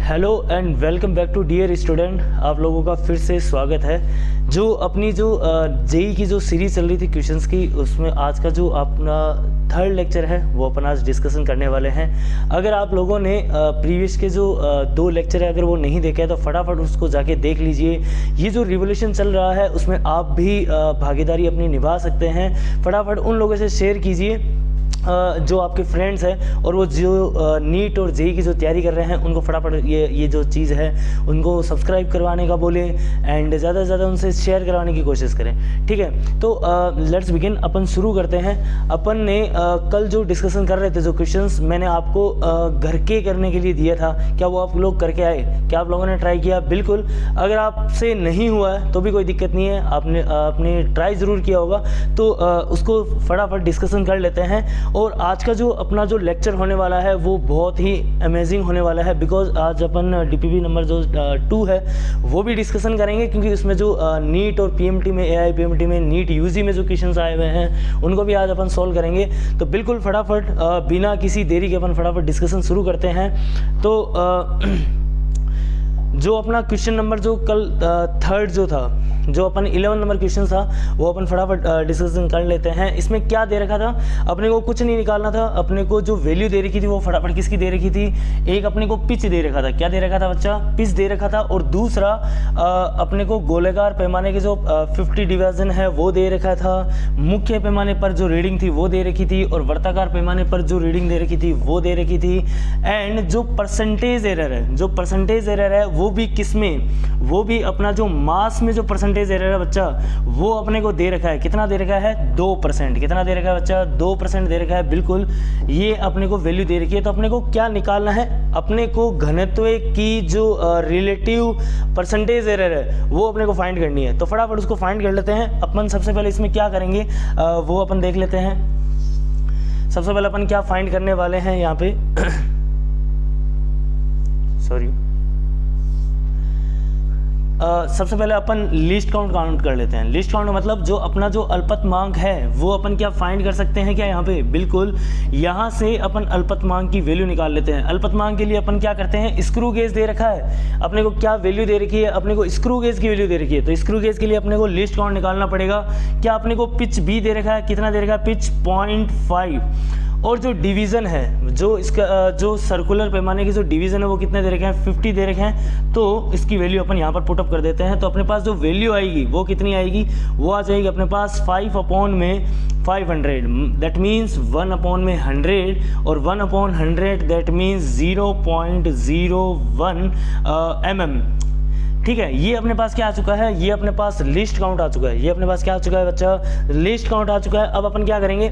Hello and welcome back to dear student. आप लोगों का फिर से स्वागत है। जो अपनी जो जेई की जो सीरीज चल रही थी क्वेश्चंस की, उसमें आज का जो अपना थर्ड लेक्चर है वो अपन आज डिस्कशन करने वाले हैं। अगर आप लोगों ने प्रीवियस के जो दो लेक्चर है अगर वो नहीं देखे तो फटाफट उसको जाके देख लीजिए। ये जो रिवोल्यूशन चल रहा है उसमें आप भी भागीदारी अपनी निभा सकते हैं। फटाफट उन लोगों से शेयर कीजिए जो आपके फ्रेंड्स हैं और वो जो नीट और जेई की जो तैयारी कर रहे हैं उनको फटाफट ये जो चीज़ है उनको सब्सक्राइब करवाने का बोलें एंड ज़्यादा से ज़्यादा उनसे शेयर करवाने की कोशिश करें। ठीक है, तो लेट्स बिगिन। अपन शुरू करते हैं। अपन ने कल जो डिस्कशन कर रहे थे, जो क्वेश्चंस मैंने आपको घर के करने के लिए दिया था, क्या वो आप लोग करके आए? क्या आप लोगों ने ट्राई किया? बिल्कुल। अगर आपसे नहीं हुआ है तो भी कोई दिक्कत नहीं है, आपने ट्राई ज़रूर किया होगा, तो उसको फटाफट डिस्कशन कर लेते हैं। और आज का जो अपना जो लेक्चर होने वाला है वो बहुत ही अमेजिंग होने वाला है, बिकॉज आज अपन डीपीपी नंबर जो 2 है वो भी डिस्कशन करेंगे, क्योंकि उसमें जो नीट और पीएमटी में AIPMT में नीट यूजी में जो क्वेश्चंस आए हुए हैं उनको भी आज अपन सॉल्व करेंगे। तो बिल्कुल फटाफट बिना किसी देरी के अपन फटाफट डिस्कशन शुरू करते हैं। तो जो अपना क्वेश्चन नंबर जो कल थर्ड जो था, जो अपन 11 नंबर क्वेश्चन था वो अपन फटाफट डिस्कशन कर लेते हैं। इसमें क्या दे रखा था? अपने को कुछ नहीं निकालना था, अपने को जो वैल्यू दे रखी थी वो फटाफट किसकी दे रखी थी? एक अपने को पिच दे रखा था। क्या दे रखा था बच्चा? पिच दे रखा था। और दूसरा अपने को गोलाकार पैमाने के जो 50 डिवीजन है वो दे रखा था। मुख्य पैमाने पर जो रीडिंग थी वो दे रखी थी, और वर्ताकार पैमाने पर जो रीडिंग दे रखी थी वो दे रखी थी। एंड जो परसेंटेज एरर है, जो परसेंटेज एरर है वो भी किसमें? वो भी अपना जो मास में जो परसेंटेज एरर है बच्चा वो अपने को दे रखा है। कितना दे रखा है? 2%। कितना दे रखा है बच्चा? 2% दे रखा है। बिल्कुल, ये अपने को वैल्यू दे रखी है। तो अपने को क्या निकालना है? अपने को घनत्व की जो रिलेटिव परसेंटेज एरर है वो अपने को फाइंड करनी है। तो फटाफट उसको फाइंड कर लेते हैं। अपन सबसे पहले इसमें क्या करेंगे वो अपन देख लेते हैं। सबसे पहले अपन क्या फाइंड करने वाले हैं यहाँ पे सॉरी सबसे पहले अपन लिस्ट काउंट कर लेते हैं। लिस्ट काउंट मतलब जो अपना जो अल्पतमांक है वो अपन क्या फाइंड कर सकते हैं क्या? यहाँ पे बिल्कुल, यहाँ से अपन अल्पतमांक की वैल्यू निकाल लेते हैं। अल्पतमांक के लिए अपन क्या करते हैं? स्क्रू गेज दे रखा है, अपने को क्या वैल्यू दे रखी है? अपने को स्क्रू गेज की वैल्यू दे रखी है। तो स्क्रू गेज के लिए अपने को लिस्ट काउंट निकालना पड़ेगा। क्या अपने को पिच भी दे रखा है? कितना दे रखा है? पिच 0.5। और जो डिवीज़न है, जो इसका जो सर्कुलर पैमाने की जो डिवीज़न है वो कितने दे रखे हैं? 50 दे रखे हैं। तो इसकी वैल्यू अपन यहाँ पर पुटअप कर देते हैं। तो अपने पास जो वैल्यू आएगी वो कितनी आएगी? वो आ जाएगी अपने पास 5/500। दैट मीन्स 1/100, और 1/100 दैट मीन्स 0.01 mm। ठीक है, ये अपने पास क्या आ चुका है? ये अपने पास लिस्ट काउंट आ चुका है। ये अपने पास क्या आ चुका है बच्चा? लिस्ट काउंट आ चुका है। अब अपन क्या करेंगे?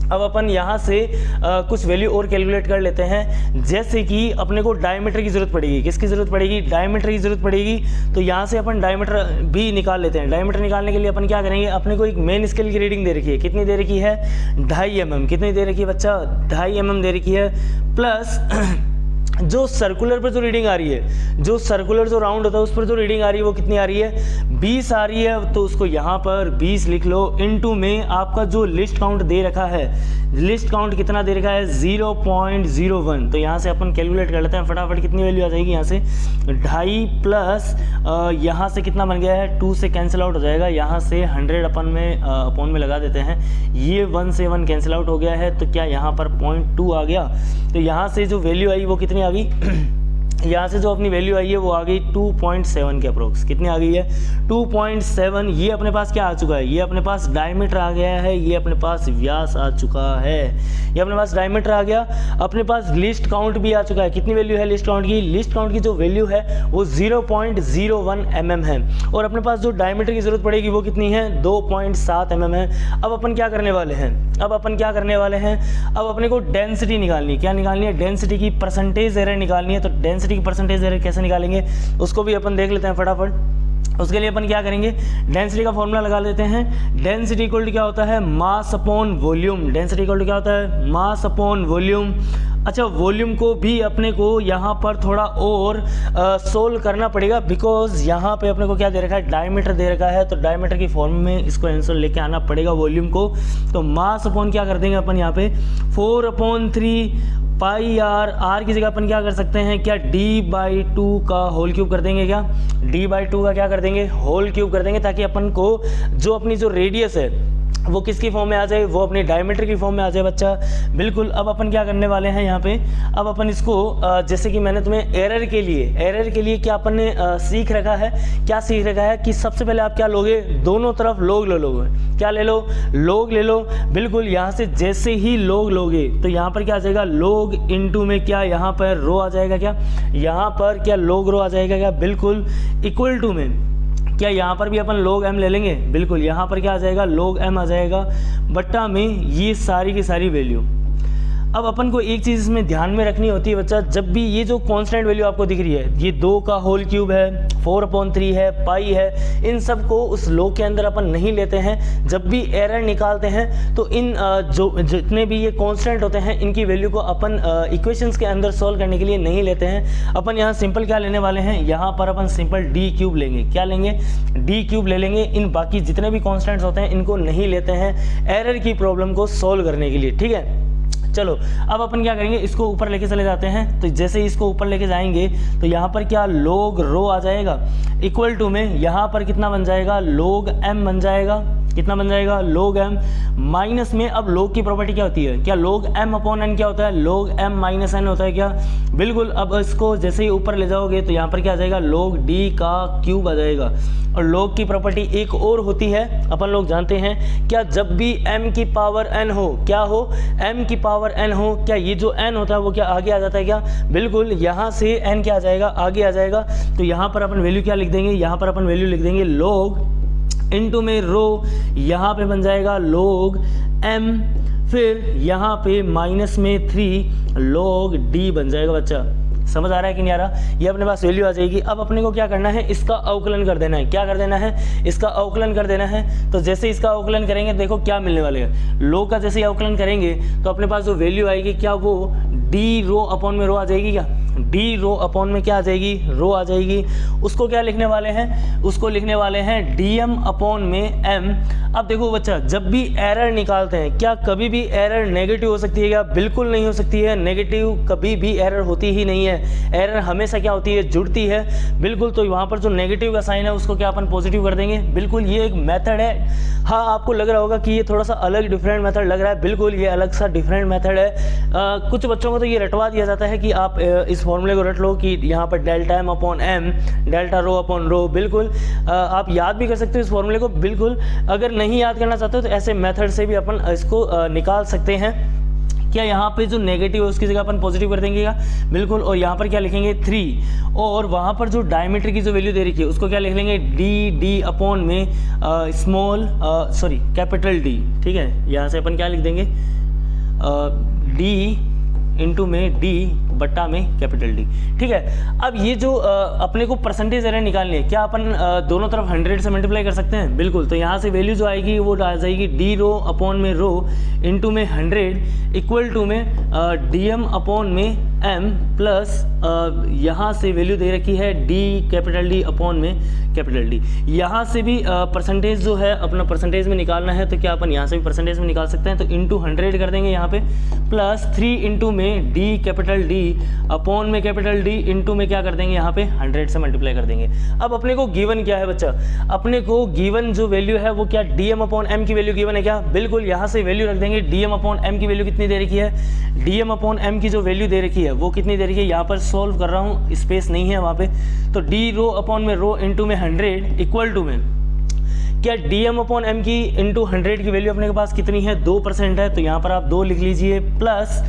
अब अपन यहाँ से कुछ वैल्यू और कैलकुलेट कर लेते हैं। जैसे कि अपने को डायमीटर की ज़रूरत पड़ेगी। किसकी ज़रूरत पड़ेगी? डायमीटर की ज़रूरत पड़ेगी। तो यहाँ से अपन डायमीटर भी निकाल लेते हैं। डायमीटर निकालने के लिए अपन क्या करेंगे? अपने को एक मेन स्केल की रीडिंग दे रखी है। कितनी दे रखी है? 2.5 mm। कितनी दे रखी है बच्चा? 2.5 mm दे रखी है। प्लस जो सर्कुलर पर जो रीडिंग आ रही है, जो सर्कुलर जो राउंड होता है उस पर जो रीडिंग आ रही है वो कितनी आ रही है? 20 आ रही है। तो उसको यहाँ पर 20 लिख लो। इनटू में आपका जो लिस्ट काउंट दे रखा है, लिस्ट काउंट कितना दे रखा है? 0.01। तो यहाँ से अपन कैलकुलेट कर लेते हैं फटाफट। कितनी वैल्यू आ जाएगी यहाँ से? 2.5 प्लस यहाँ से कितना बन गया है? 2 से कैंसिल आउट हो जाएगा। यहाँ से 100 अपॉन में लगा देते हैं। ये 1 से 1 कैंसिल आउट हो गया है। तो क्या यहाँ पर 0.2 आ गया? तो यहाँ से जो वैल्यू आई वो कितनी आ गई? यहाँ से जो अपनी वैल्यू आई है वो आ गई 2.7 के अप्रोक्स। कितनी आ गई है? 2.7। ये अपने पास क्या आ चुका है? ये अपने पास डायमीटर आ गया है। ये अपने पास व्यास आ चुका है। ये अपने पास डायमीटर आ गया। अपने पास लिस्ट काउंट भी आ चुका है। कितनी वैल्यू है लिस्ट काउंट की? लिस्ट काउंट की जो वैल्यू है वो 0.01 mm है। और अपने पास जो डायमीटर की जरूरत पड़ेगी वो कितनी है? 2.7 mm है। अब अपन क्या करने वाले हैं? अब अपन क्या करने वाले हैं? अब अपने को डेंसिटी निकालनी है। क्या निकालनी है? डेंसिटी की परसेंटेज एरर निकालनी है। तो डेंसिटी की परसेंटेज एरर कैसे निकालेंगे उसको भी अपन देख लेते हैं फटाफट। उसके लिए अपन क्या करेंगे, डेंसिटी का फॉर्मूला लगा लेते हैं। डेंसिटी इक्वल टू क्या होता है, mass upon volume. Density equal to क्या होता है, मास अपॉन वॉल्यूम। अच्छा, वॉल्यूम को भी अपने को यहाँ पर थोड़ा और सोल्व करना पड़ेगा, बिकॉज यहाँ पे अपने को क्या दे रखा है, डायमीटर दे रखा है, तो डायमीटर की फॉर्म में इसको आंसर लेके आना पड़ेगा वॉल्यूम को। तो मास अपॉन क्या कर देंगे अपन यहाँ पे 4/3 पाई आर की जगह अपन क्या कर सकते हैं, क्या d/2 का होल क्यूब कर देंगे, क्या d/2 का क्या कर देंगे, होल क्यूब कर देंगे, ताकि अपन को जो अपनी जो रेडियस है वो किसकी फॉर्म में आ जाए, वो अपनी डायमीटर की फॉर्म में आ जाए बच्चा। बिल्कुल। अब अपन क्या करने वाले हैं यहाँ पे, अब अपन इसको जैसे कि मैंने तुम्हें एरर के लिए क्या अपन ने सीख रखा है, क्या सीख रखा है कि सबसे पहले आप क्या लोगे, दोनों तरफ लोग ले लोगे, क्या ले लो, लोग ले लो। बिल्कुल। यहाँ से जैसे ही लोग लोगे तो यहाँ पर क्या आ जाएगा, लोग इनटू में क्या यहाँ पर रो आ जाएगा, क्या यहाँ पर क्या लोग रो आ जाएगा, क्या बिल्कुल इक्वल टू में क्या यहाँ पर भी अपन लोग m ले लेंगे, बिल्कुल यहाँ पर क्या आ जाएगा, लोग m आ जाएगा बट्टा में ये सारी की सारी वैल्यू। अब अपन को एक चीज़ इसमें ध्यान में रखनी होती है बच्चा, जब भी ये जो कांस्टेंट वैल्यू आपको दिख रही है, ये 2 का होल क्यूब है, 4/3 है, पाई है, इन सब को उस लॉग के अंदर अपन नहीं लेते हैं। जब भी एरर निकालते हैं तो इन जो जितने भी ये कांस्टेंट होते हैं इनकी वैल्यू को अपन इक्वेशंस के अंदर सॉल्व करने के लिए नहीं लेते हैं। अपन यहाँ सिंपल क्या लेने वाले हैं, यहाँ पर अपन सिंपल d³ लेंगे, क्या लेंगे, d³ ले लेंगे। इन बाकी जितने भी कॉन्स्टेंट्स होते हैं इनको नहीं लेते हैं एरर की प्रॉब्लम को सॉल्व करने के लिए, ठीक है। चलो अब अपन क्या करेंगे, इसको ऊपर लेके चले जाते हैं। तो जैसे इसको ऊपर लेके जाएंगे तो यहाँ पर क्या लोग रो आ जाएगा, इक्वल टू में यहाँ पर कितना बन जाएगा, लोग m बन जाएगा, कितना बन जाएगा, लोग m माइनस में। अब लोग की प्रॉपर्टी क्या होती है, क्या लोग m/n क्या होता है, लोग m-n होता है, क्या बिल्कुल। अब इसको जैसे ही ऊपर ले जाओगे तो यहाँ पर क्या आ जाएगा, लोग d का क्यूब आ जाएगा। और लोग की प्रॉपर्टी एक और होती है, अपन लोग जानते हैं, क्या जब भी m की पावर n हो, क्या हो, m की पावर n हो, क्या ये जो n होता है वो क्या आगे आ जाता है, क्या बिल्कुल यहाँ से n क्या आ जाएगा, आगे आ जाएगा। तो यहाँ पर अपन वैल्यू क्या लिख देंगे, यहाँ पर अपन वैल्यू लिख देंगे लोग इनटू में रो, यहाँ पे बन जाएगा लोग m, फिर यहाँ पे माइनस में 3 लोग d बन जाएगा बच्चा। समझ आ रहा है कि नहीं आ रहा, ये अपने पास वैल्यू आ जाएगी। अब अपने को क्या करना है, इसका अवकलन कर देना है, क्या कर देना है, इसका अवकलन कर देना है। तो जैसे इसका अवकलन करेंगे देखो क्या मिलने वाले है, लोग का जैसे अवकलन करेंगे तो अपने पास जो वैल्यू आएगी, क्या वो d/रो आ जाएगी, क्या d/रो में क्या आ जाएगी, रो आ जाएगी। उसको क्या लिखने वाले हैं, उसको लिखने वाले हैं dm/m। अब देखो बच्चा, जब भी एरर निकालते हैं, क्या कभी भी एरर नेगेटिव हो सकती है, क्या बिल्कुल नहीं हो सकती है, नेगेटिव कभी भी एरर होती ही नहीं है। एरर हमेशा क्या होती है, जुड़ती है, बिल्कुल। तो वहाँ पर जो नेगेटिव का साइन है उसको क्या अपन पॉजिटिव कर देंगे, बिल्कुल। ये एक मेथड है। हाँ, आपको लग रहा होगा कि ये थोड़ा सा अलग डिफरेंट मेथड लग रहा है, बिल्कुल ये अलग सा डिफरेंट मेथड है। कुछ बच्चों को तो ये रटवा दिया जाता है कि आप इस फॉर्मूले को रट लो कि यहाँ पर Δm/m, Δρ/रो, बिल्कुल। आप याद भी कर सकते हो इस फॉर्मूले को, बिल्कुल। अगर नहीं याद करना चाहते हो तो ऐसे मेथड से भी अपन इसको निकाल सकते हैं। क्या यहाँ पे जो नेगेटिव है उसकी जगह अपन पॉजिटिव कर देंगे, बिल्कुल। और यहाँ पर क्या लिखेंगे 3, और वहाँ पर जो डायमीटर की जो वैल्यू दे रखी है उसको क्या लिख लेंगे, d/d में स्मॉल कैपिटल D, ठीक है। यहाँ से अपन क्या लिख देंगे, d इनटू में d बट्टा में कैपिटल D, ठीक है। अब ये जो अपने को परसेंटेज एरर निकालनी है, क्या अपन दोनों तरफ 100 से मल्टीप्लाई कर सकते हैं, बिल्कुल। तो यहाँ से वैल्यू जो आएगी वो आ जाएगी d/रो इनटू में 100 इक्वल टू में dm/m प्लस यहाँ से वैल्यू दे रखी है D में कैपिटल D। यहाँ से भी परसेंटेज जो है अपना परसेंटेज में निकालना है, तो क्या अपन यहाँ से भी परसेंटेज में निकाल सकते हैं। तो इंटू 100 कर देंगे यहाँ पे, प्लस 3 इंटू में D में कैपिटल D इंटू में क्या कर देंगे, यहाँ पे 100 से मल्टीप्लाई कर देंगे। अब अपने को गिवन क्या है बच्चा, अपने को गिवन जो वैल्यू है वो क्या dm/m की वैल्यू गिवन है, क्या बिल्कुल। यहाँ से वैल्यू रख देंगे, dm/m की वैल्यू कितनी दे रखी है, dm/m की जो वैल्यू दे रखी है वो कितनी दे रखी है, यहाँ पर सॉल्व कर रहा हूँ, स्पेस नहीं है वहाँ पे। तो d/रो इंटू में 100 इक्वल टू में क्या dm/m की इंटू 100 की वैल्यू अपने के पास कितनी है, 2% है। तो यहाँ पर आप 2 लिख लीजिए, प्लस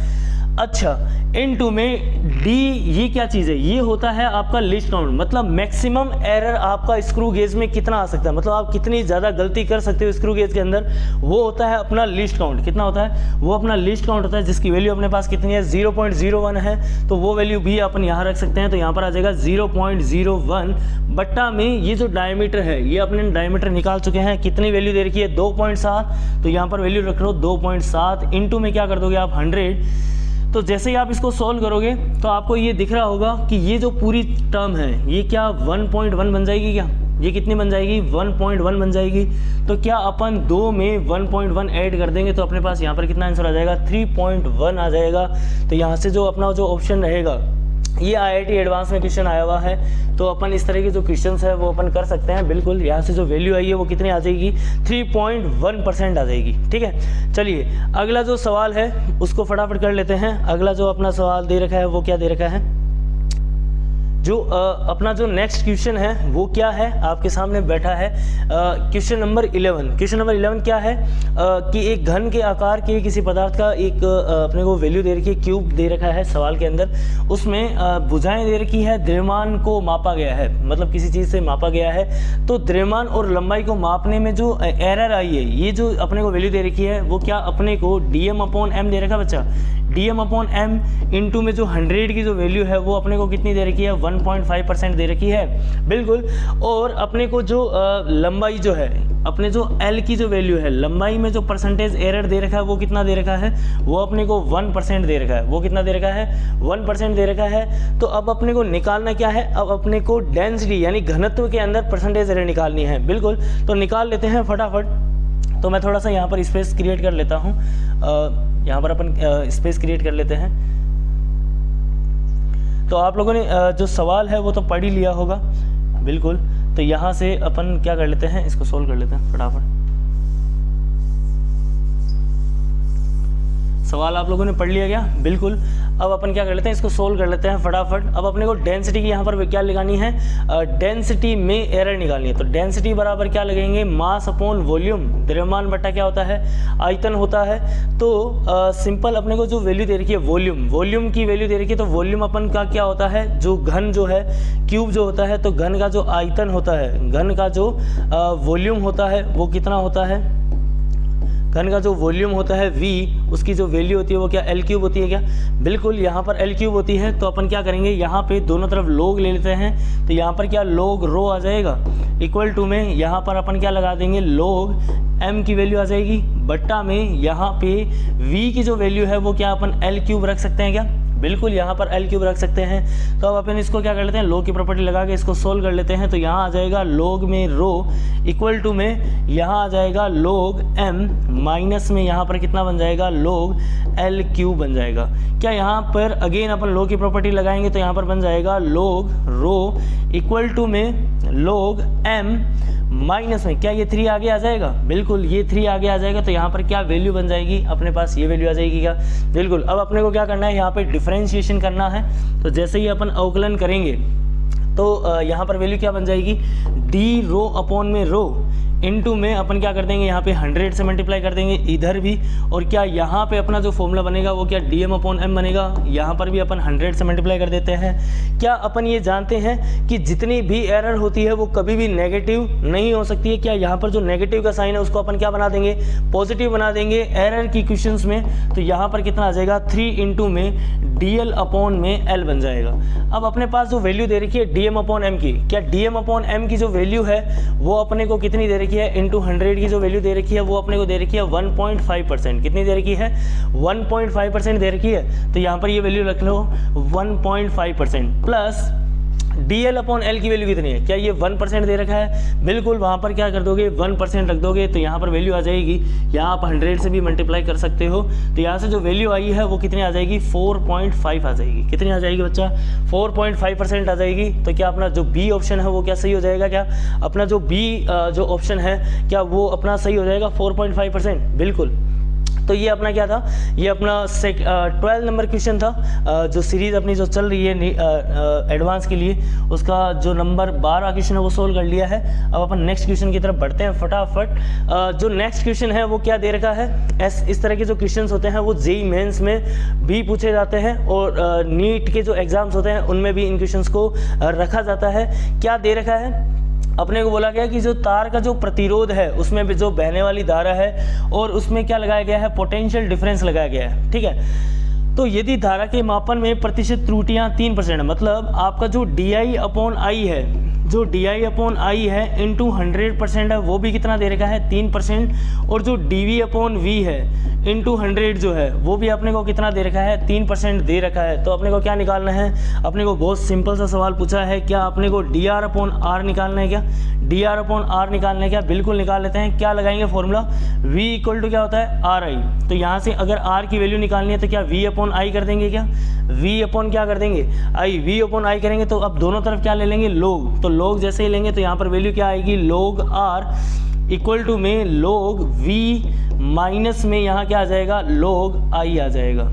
अच्छा इनटू में डी, ये क्या चीज़ है, ये होता है आपका लिस्ट काउंट, मतलब मैक्सिमम एरर आपका स्क्रू गेज में कितना आ सकता है, मतलब आप कितनी ज़्यादा गलती कर सकते हो स्क्रू गेज के अंदर, वो होता है अपना लिस्ट काउंट। कितना होता है, वो अपना लिस्ट काउंट होता है, जिसकी वैल्यू अपने पास कितनी है 0.01 है, तो वो वैल्यू भी अपन यहाँ रख सकते हैं। तो यहाँ पर आ जाएगा 0.01 बट्टा में ये जो डायमीटर है, ये अपने डायमीटर निकाल चुके हैं, कितनी वैल्यू दे रखी है 2.7, तो यहाँ पर वैल्यू रख लो 2.7 इंटू में क्या कर दोगे आप 100। तो जैसे ही आप इसको सॉल्व करोगे तो आपको ये दिख रहा होगा कि ये जो पूरी टर्म है ये क्या 1.1 बन जाएगी, क्या ये कितनी बन जाएगी 1.1 बन जाएगी। तो क्या अपन 2 में 1.1 ऐड कर देंगे तो अपने पास यहाँ पर कितना आंसर आ जाएगा 3.1 आ जाएगा। तो यहाँ से जो अपना जो ऑप्शन रहेगा, ये IIT एडवांस में क्वेश्चन आया हुआ है, तो अपन इस तरह के जो क्वेश्चंस है वो अपन कर सकते हैं। बिल्कुल यहाँ से जो वैल्यू आई है वो कितनी आ जाएगी 3.1% आ जाएगी। ठीक है, चलिए अगला जो सवाल है उसको फटाफट कर लेते हैं। अगला जो अपना सवाल दे रखा है वो क्या दे रखा है, जो अपना जो नेक्स्ट क्वेश्चन है वो क्या है, आपके सामने बैठा है क्वेश्चन नंबर 11। क्वेश्चन नंबर 11 क्या है कि एक घन के आकार के किसी पदार्थ का एक अपने को वैल्यू दे रखी है, क्यूब दे रखा है सवाल के अंदर, उसमें भुजाएं दे रखी है, द्रव्यमान को मापा गया है, मतलब किसी चीज़ से मापा गया है। तो द्रव्यमान और लंबाई को मापने में जो एरर आई है, ये जो अपने को वैल्यू दे रखी है वो क्या अपने को dm/m दे रखा है बच्चा, dm/m इंटू में जो 100 की जो वैल्यू है वो अपने को कितनी दे रखी है 1.5% दे रखी है। बिल्कुल, और अपने को जो लंबाई जो है, अपने जो L की जो वैल्यू है, लंबाई में जो परसेंटेज एरर दे रखा है वो कितना दे रखा है, वो अपने को 1% दे रखा है। वो कितना दे रखा है 1% दे रखा है। तो अब अपने को निकालना क्या है, अब अपने को डेंसिटी यानी घनत्व के अंदर परसेंटेज एरर निकालनी है। बिल्कुल, तो निकाल लेते हैं फटाफट। तो मैं थोड़ा सा यहाँ पर स्पेस क्रिएट कर लेता हूँ, यहाँ पर अपन स्पेस क्रिएट कर लेते हैं। तो आप लोगों ने जो सवाल है वो तो पढ़ ही लिया होगा। बिल्कुल, तो यहाँ से अपन क्या कर लेते हैं, इसको सोल्व कर लेते हैं फटाफट। सवाल आप लोगों ने पढ़ लिया क्या, बिल्कुल। अब अपन क्या कर लेते हैं, इसको सोल्व कर लेते हैं फटाफट। अब अपने को डेंसिटी की यहाँ पर क्या लगानी है, डेंसिटी में एरर निकालनी है। तो डेंसिटी बराबर क्या लगेंगे, मास अपॉन वॉल्यूम, द्रव्यमान बटा क्या होता है आयतन होता है। तो सिंपल अपने को जो वैल्यू दे रखी है वॉल्यूम की वैल्यू दे रखी है, तो वॉल्यूम अपन का क्या होता है, जो घन जो है क्यूब जो होता है, तो घन का जो आयतन होता है, घन का जो वॉल्यूम होता है वो कितना होता है, घन का जो वॉल्यूम होता है V, उसकी जो वैल्यू होती है वो क्या L क्यूब होती है क्या, बिल्कुल यहाँ पर L क्यूब होती है। तो अपन क्या करेंगे, यहाँ पे दोनों तरफ लॉग ले लेते हैं। तो यहाँ पर क्या log रो आ जाएगा, इक्वल टू में यहाँ पर अपन क्या लगा देंगे log m की वैल्यू आ जाएगी, बट्टा में यहाँ पे V की जो वैल्यू है वो क्या अपन L क्यूब रख सकते हैं क्या, बिल्कुल यहाँ पर L क्यूब रख सकते हैं। तो अब अपन इसको क्या कर लेते हैं, log की प्रॉपर्टी लगा के इसको सोल्व कर लेते हैं। तो यहाँ आ जाएगा log में रो इक्वल टू में यहाँ आ जाएगा log m, माइनस में यहाँ पर कितना बन जाएगा log L क्यूब बन जाएगा। क्या यहाँ पर अगेन अपन log की प्रॉपर्टी लगाएंगे तो यहाँ पर बन जाएगा log रो इक्वल टू में log m, माइनस में क्या ये 3 आगे आ जाएगा, बिल्कुल ये 3 आगे आ जाएगा। तो यहाँ पर क्या वैल्यू बन जाएगी, अपने पास ये वैल्यू आ जाएगी क्या, बिल्कुल। अब अपने को क्या करना है, यहाँ पे डिफरेंशिएशन करना है। तो जैसे ही अपन अवकलन करेंगे तो यहाँ पर वैल्यू क्या बन जाएगी, डी रो अपॉन में रो इनटू में अपन क्या कर देंगे, यहाँ पे 100 से मल्टीप्लाई कर देंगे इधर भी। और क्या यहाँ पे अपना जो फॉर्मूला बनेगा वो क्या dm/m बनेगा, यहाँ पर भी अपन 100 से मल्टीप्लाई कर देते हैं। क्या अपन ये जानते हैं कि जितनी भी एरर होती है वो कभी भी नेगेटिव नहीं हो सकती है। क्या यहाँ पर जो नेगेटिव का साइन है उसको अपन क्या बना देंगे, पॉजिटिव बना देंगे एरर की क्वेश्चंस में। तो यहाँ पर कितना आ जाएगा 3 इंटू में dl/m में L बन जाएगा। अब अपने पास जो वैल्यू दे रखी है dm/m की, क्या dm/m की जो वैल्यू है वो अपने को कितनी दे रखी है, इंटू 100 की जो वैल्यू दे रखी है वो अपने को दे रखी है 1.5%। कितनी दे रखी है 1.5% दे रखी है। तो यहाँ पर ये वैल्यू रख लो 1.5% प्लस dl/L की वैल्यू कितनी है, क्या ये 1% दे रखा है, बिल्कुल वहाँ पर क्या कर दोगे 1% रख दोगे। तो यहाँ पर वैल्यू आ जाएगी, यहाँ आप 100 से भी मल्टीप्लाई कर सकते हो। तो यहाँ से जो वैल्यू आई है वो कितनी आ जाएगी 4.5 आ जाएगी। कितनी आ जाएगी बच्चा 4.5% आ जाएगी। तो क्या अपना जो बी ऑप्शन है वो क्या सही हो जाएगा, क्या अपना जो बी जो ऑप्शन है क्या वो अपना सही हो जाएगा 4.5%, बिल्कुल। तो ये अपना क्या था, ये अपना 12 नंबर क्वेश्चन था जो सीरीज़ अपनी जो चल रही है एडवांस के लिए, उसका जो नंबर 12 क्वेश्चन है वो सोल्व कर लिया है। अब अपन नेक्स्ट क्वेश्चन की तरफ बढ़ते हैं फटाफट। जो नेक्स्ट क्वेश्चन है वो क्या दे रखा है, इस तरह के जो क्वेश्चन होते हैं वो जेईई मेंस में भी पूछे जाते हैं और नीट के जो एग्जाम्स होते हैं उनमें भी इन क्वेश्चन को रखा जाता है। क्या दे रखा है, अपने को बोला गया कि जो तार का जो प्रतिरोध है उसमें भी जो बहने वाली धारा है और उसमें क्या लगाया गया है, पोटेंशियल डिफरेंस लगाया गया है। ठीक है, तो यदि धारा के मापन में प्रतिशत त्रुटियां 3%, मतलब आपका जो DI/I है, जो DI/I है इंटू 100% है, वो भी कितना दे रखा है 3%, और जो dV/V है इंटू 100 जो है वो भी अपने को कितना दे रखा है 3% दे रखा है। तो अपने को क्या निकालना है, अपने को बहुत सिंपल सा सवाल पूछा है, क्या अपने को dR/R निकालना है, क्या dR/R निकालना है क्या, बिल्कुल निकाल लेते हैं। क्या लगाएंगे फॉर्मूला, V = क्या होता है RI। तो यहाँ से अगर R की वैल्यू निकालनी है तो क्या V/I कर देंगे, क्या V/ क्या कर देंगे I, V/I करेंगे तो अब दोनों तरफ क्या ले लेंगे log, तो log जैसे ही लेंगे तो यहाँ पर वैल्यू क्या आएगी log R इक्वल टू में log V माइनस में यहाँ क्या आ जाएगा log I आ जाएगा।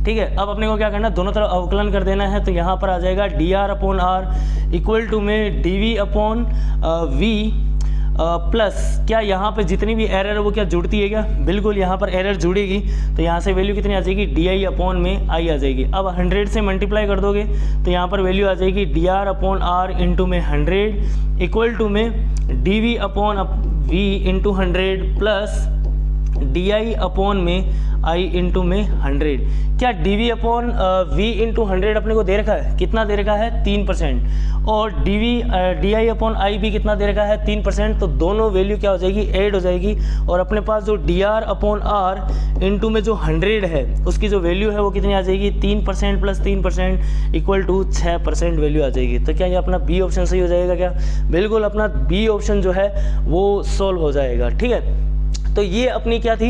ठीक है, अब अपने को क्या करना है, दोनों तरफ अवकलन कर देना है। तो यहाँ पर आ जाएगा dR/R इक्वल टू में dV/V प्लस क्या यहाँ पे जितनी भी एरर है वो क्या जुड़ती है क्या, बिल्कुल यहाँ पर एरर जुड़ेगी। तो यहाँ से वैल्यू कितनी आ जाएगी DI/I आ जाएगी। अब 100 से मल्टीप्लाई कर दोगे तो यहाँ पर वैल्यू आ जाएगी dR/R इंटू में 100 इक्वल टू में dV/V into 100 plus DI/I into में 100। क्या dV/V इंटू 100 अपने को दे रखा है, कितना दे रखा है 3%, और DI/I भी कितना दे रखा है 3%। तो दोनों वैल्यू क्या हो जाएगी, ऐड हो जाएगी, और अपने पास जो dR/R इंटू में जो 100 है उसकी जो वैल्यू है वो कितनी आ जाएगी 3% प्लस 3% इक्वल टू 6% वैल्यू आ जाएगी। तो क्या ये अपना बी ऑप्शन सही हो जाएगा, क्या बिल्कुल अपना बी ऑप्शन जो है वो सॉल्व हो जाएगा। ठीक है, तो ये अपनी क्या थी,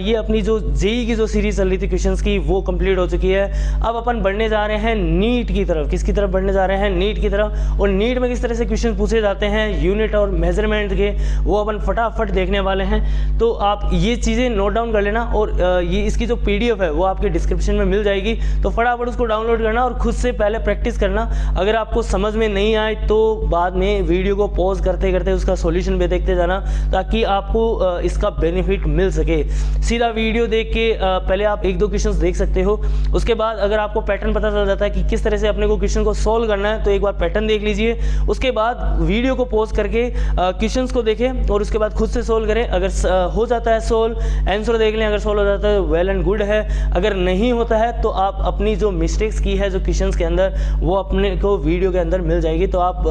ये अपनी जो जेईई की जो सीरीज चल रही थी क्वेश्चंस की वो कंप्लीट हो चुकी है। अब अपन बढ़ने जा रहे हैं नीट की तरफ। किसकी तरफ बढ़ने जा रहे हैं, नीट की तरफ। और नीट में किस तरह से क्वेश्चन पूछे जाते हैं यूनिट और मेजरमेंट के, वो अपन फटाफट देखने वाले हैं। तो आप ये चीज़ें नोट डाउन कर लेना, और ये इसकी जो PDF है वो आपके डिस्क्रिप्शन में मिल जाएगी, तो फटाफट उसको डाउनलोड करना और खुद से पहले प्रैक्टिस करना। अगर आपको समझ में नहीं आए तो बाद में वीडियो को पॉज करते करते उसका सॉल्यूशन भी देखते जाना, ताकि आपको इसका बेनिफिट मिल सके। सीधा वीडियो देख के पहले आप 1-2 क्वेश्चंस देख सकते हो, उसके बाद अगर आपको पैटर्न पता चल जाता है कि किस तरह से अपने को क्वेश्चन को सॉल्व करना है तो एक बार पैटर्न देख लीजिए, उसके बाद वीडियो को पॉज करके क्वेश्चंस को देखें और उसके बाद खुद से सॉल्व करें। अगर हो जाता है सॉल्व, आंसर देख लें, अगर सॉल्व हो जाता है वेल एंड गुड है, अगर नहीं होता है तो आप अपनी जो मिस्टेक्स की है जो क्वेश्चंस के अंदर वो अपने को वीडियो के अंदर मिल जाएगी, तो आप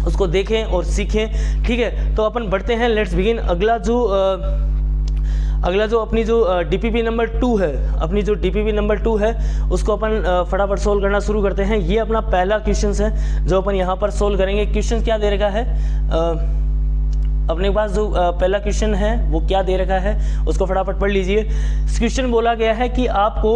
उसको देखें और सीखें। ठीक है, तो अपन बढ़ते हैं, लेट्स बिगिन। अगला जो अपनी जो DPP नंबर 2 है, अपनी जो DPP नंबर 2 है उसको अपन फटाफट सोल्व करना शुरू करते हैं। ये अपना पहला क्वेश्चन है जो अपन यहाँ पर सोल्व करेंगे। क्वेश्चन क्या दे रखा है, अपने पास जो पहला क्वेश्चन है वो क्या दे रखा है उसको फटाफट पढ़ लीजिए। क्वेश्चन बोला गया है कि आपको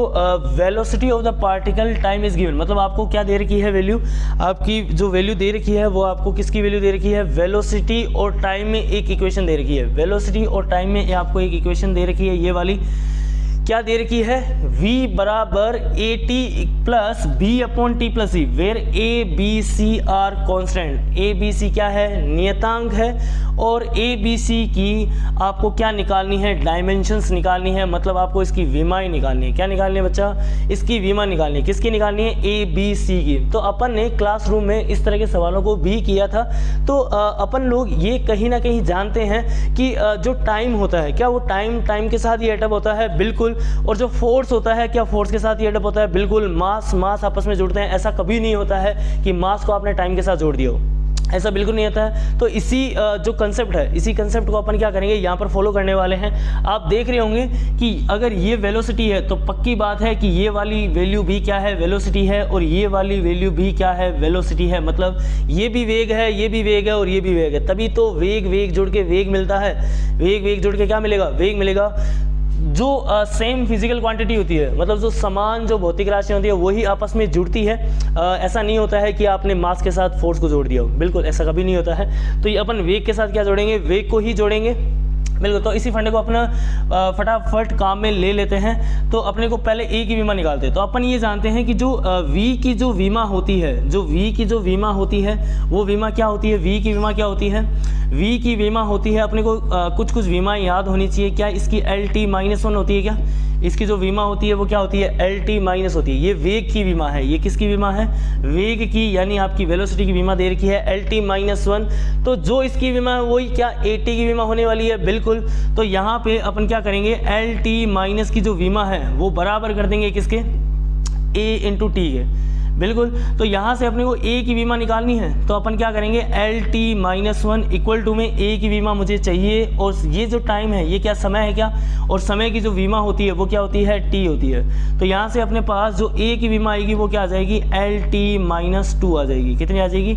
velocity of the particle time is given, मतलब आपको क्या दे रखी है वैल्यू, आपकी जो वैल्यू दे रखी है वो आपको किसकी वैल्यू दे रखी है, वेलोसिटी और टाइम में एक इक्वेशन दे रखी है। वेलोसिटी और टाइम में आपको एक इक्वेशन दे रखी है, ये वाली क्या दे रखी है, v बराबर AT plus B/T+C, where ABC are constant. ABC क्या है, नियतांक है, और ABC की आपको क्या निकालनी है, डायमेंशंस निकालनी है, मतलब आपको इसकी विमाएं निकालनी है। क्या निकालनी है बच्चा, इसकी विमा निकालनी है। किसकी निकालनी है, ABC की। तो अपन ने क्लासरूम में इस तरह के सवालों को भी किया था। तो अपन लोग ये कहीं ना कहीं जानते हैं कि जो टाइम होता है, क्या वो टाइम के साथ ही एडअप होता है, बिल्कुल। और जो फोर्स होता है, क्या फोर्स के साथ ही एडअप होता है, बिल्कुल। मास आपस में जुड़ते हैं, ऐसा कभी नहीं होता है कि मास को आपने टाइम के साथ जोड़ दिया हो, ऐसा बिल्कुल नहीं होता है। तो इसी जो कंसेप्ट है, इसी कंसेप्ट को अपन क्या करेंगे, यहाँ पर फॉलो करने वाले हैं। आप देख रहे होंगे कि अगर ये वेलोसिटी है तो पक्की बात है कि ये वाली वैल्यू भी क्या है, वेलोसिटी है, और ये वाली वैल्यू भी क्या है, वेलोसिटी है। मतलब ये भी वेग है, ये भी वेग है, और ये भी वेग है, तभी तो वेग जुड़ के वेग मिलता है। वेग जुड़ के क्या मिलेगा, वेग मिलेगा। जो सेम फिजिकल क्वांटिटी होती है, मतलब जो समान जो भौतिक राशि होती है वही आपस में जुड़ती है। ऐसा नहीं होता है कि आपने मास के साथ फोर्स को जोड़ दिया हो, बिल्कुल ऐसा कभी नहीं होता है। तो ये अपन वेग के साथ क्या जोड़ेंगे, वेग को ही जोड़ेंगे। बिल्कुल। तो इसी फंडे को अपना फटाफट काम में ले लेते हैं। तो अपने को पहले ए की बीमा निकालते हैं। तो अपन ये जानते हैं कि जो वी की जो बीमा होती है, जो वी की जो बीमा होती है वो बीमा क्या होती है, वी की बीमा क्या होती है, वी की बीमा होती है अपने को कुछ बीमा याद होनी चाहिए। क्या इसकी LT-1 होती है, क्या इसकी जो बीमा होती है वो क्या होती है, LT- होती है। ये वेग की बीमा है, ये किसकी बीमा है, वेग की, यानी आपकी वेलोसिटी की बीमा दे रखी है LT-1। तो जो इसकी बीमा है वही क्या AT की बीमा होने वाली है, बिल्कुल। तो यहाँ पे अपन क्या करेंगे, LT- की जो बीमा है वो बराबर कर देंगे किसके, A × T के, बिल्कुल। तो यहाँ से अपने को ए की बीमा निकालनी है, तो अपन क्या करेंगे, LT-1 इक्वल टू में ए की बीमा मुझे चाहिए, और ये जो टाइम है ये क्या समय है क्या, और समय की जो बीमा होती है वो क्या होती है, T होती है। तो यहाँ से अपने पास जो ए की बीमा आएगी वो क्या आ जाएगी, LT-2 आ जाएगी। कितनी आ जाएगी,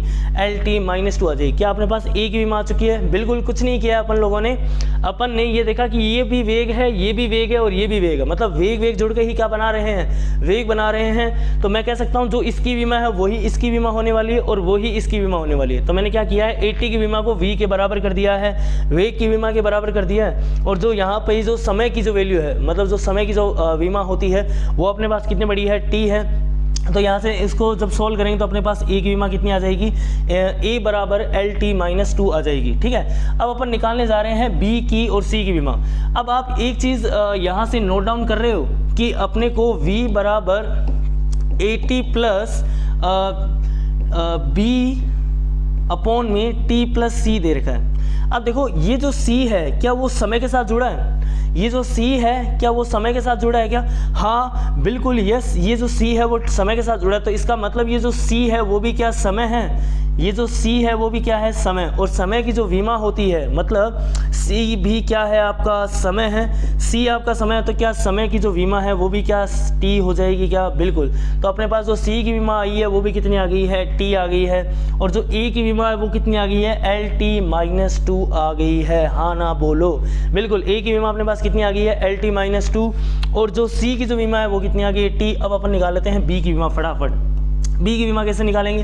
LT-2 आ जाएगी। क्या अपने पास ए की बीमा आ चुकी है, बिल्कुल कुछ नहीं किया अपन लोगों ने, अपन ने ये देखा कि ये भी वेग है, ये भी वेग है और ये भी वेग है, मतलब वेग जुड़ के ही क्या बना रहे हैं, वेग बना रहे हैं। तो मैं कह सकता हूँ जो इसकी बीमा है वही इसकी बीमा होने वाली है और वही इसकी बीमा होने वाली है। तो मैंने क्या किया है, AT की बीमा को V के बराबर कर दिया है, वेग की बीमा के बराबर कर दिया है, और जो यहाँ पे जो समय की जो वैल्यू है, मतलब जो समय की जो बीमा होती है वो अपने पास कितनी बड़ी है, T है। तो यहाँ से इसको जब सॉल्व करेंगे तो अपने पास ए की बीमा कितनी आ जाएगी, ए बराबर LT-2 आ जाएगी। ठीक है, अब अपन निकालने जा रहे हैं बी की और सी की बीमा। अब आप एक चीज़ यहाँ से नोट डाउन कर रहे हो कि अपने को V बराबर AT प्लस B अपॉन में T प्लस C दे रखा है। अब देखो ये जो C है क्या वो समय के साथ जुड़ा है, ये जो C है क्या वो समय के साथ जुड़ा है क्या, हाँ बिल्कुल यस, ये जो C है वो समय के साथ जुड़ा है। तो इसका मतलब ये जो C है वो भी क्या समय है, ये जो C है वो भी क्या है, समय। और समय की जो बीमा होती है मतलब C भी क्या है, आपका समय है, C आपका समय है, तो क्या समय की जो बीमा है वो भी क्या T हो जाएगी क्या, बिल्कुल। तो अपने पास जो C की बीमा आई है वो भी कितनी आ गई है, T आ गई है, और जो A की बीमा है वो कितनी आ गई है, LT-2 आ गई है, हाँ ना बोलो, बिल्कुल। A की बीमा अपने पास कितनी आ गई है, LT-2, और जो C की जो बीमा है वो कितनी आ गई है, T। अब अपन निकाल लेते हैं B की बीमा फटाफट। बी की बीमा कैसे निकालेंगे,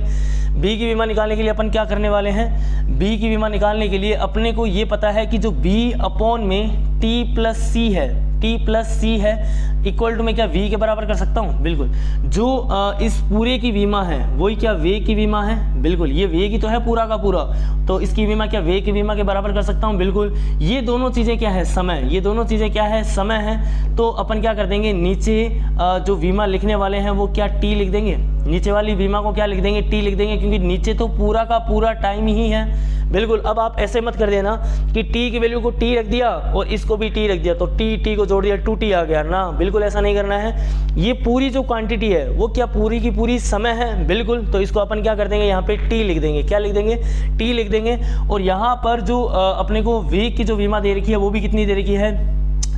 बी की बीमा निकालने के लिए अपन क्या करने वाले हैं, बी की बीमा निकालने के लिए अपने को ये पता है कि जो बी अपॉन में टी प्लस सी है, टी प्लस सी है इक्वल टू में क्या वी के बराबर कर सकता हूँ, बिल्कुल। जो इस पूरे की बीमा है वही क्या वेग की बीमा है, बिल्कुल। ये वेग ही तो है पूरा का पूरा, तो इसकी बीमा क्या वेग की बीमा के बराबर कर सकता हूँ, बिल्कुल। ये दोनों चीज़ें क्या है, समय, ये दोनों चीज़ें क्या है, समय है। तो अपन क्या कर देंगे, नीचे जो बीमा लिखने वाले हैं वो क्या टी लिख देंगे, नीचे वाली बीमा को क्या लिख देंगे, टी लिख देंगे, क्योंकि नीचे तो पूरा का पूरा टाइम ही है, बिल्कुल। अब आप ऐसे मत कर देना कि टी की वैल्यू को टी रख दिया और इसको भी टी रख दिया तो टी को जोड़ दिया 2t आ गया ना, बिल्कुल ऐसा नहीं करना है। ये पूरी जो क्वांटिटी है वो क्या पूरी की पूरी समय है, बिल्कुल। तो इसको अपन क्या कर देंगे, यहाँ पे टी लिख देंगे, क्या लिख देंगे, टी लिख देंगे। और यहाँ पर जो अपने को वेग की जो बीमा दे रखी है वो भी कितनी दे रखी है,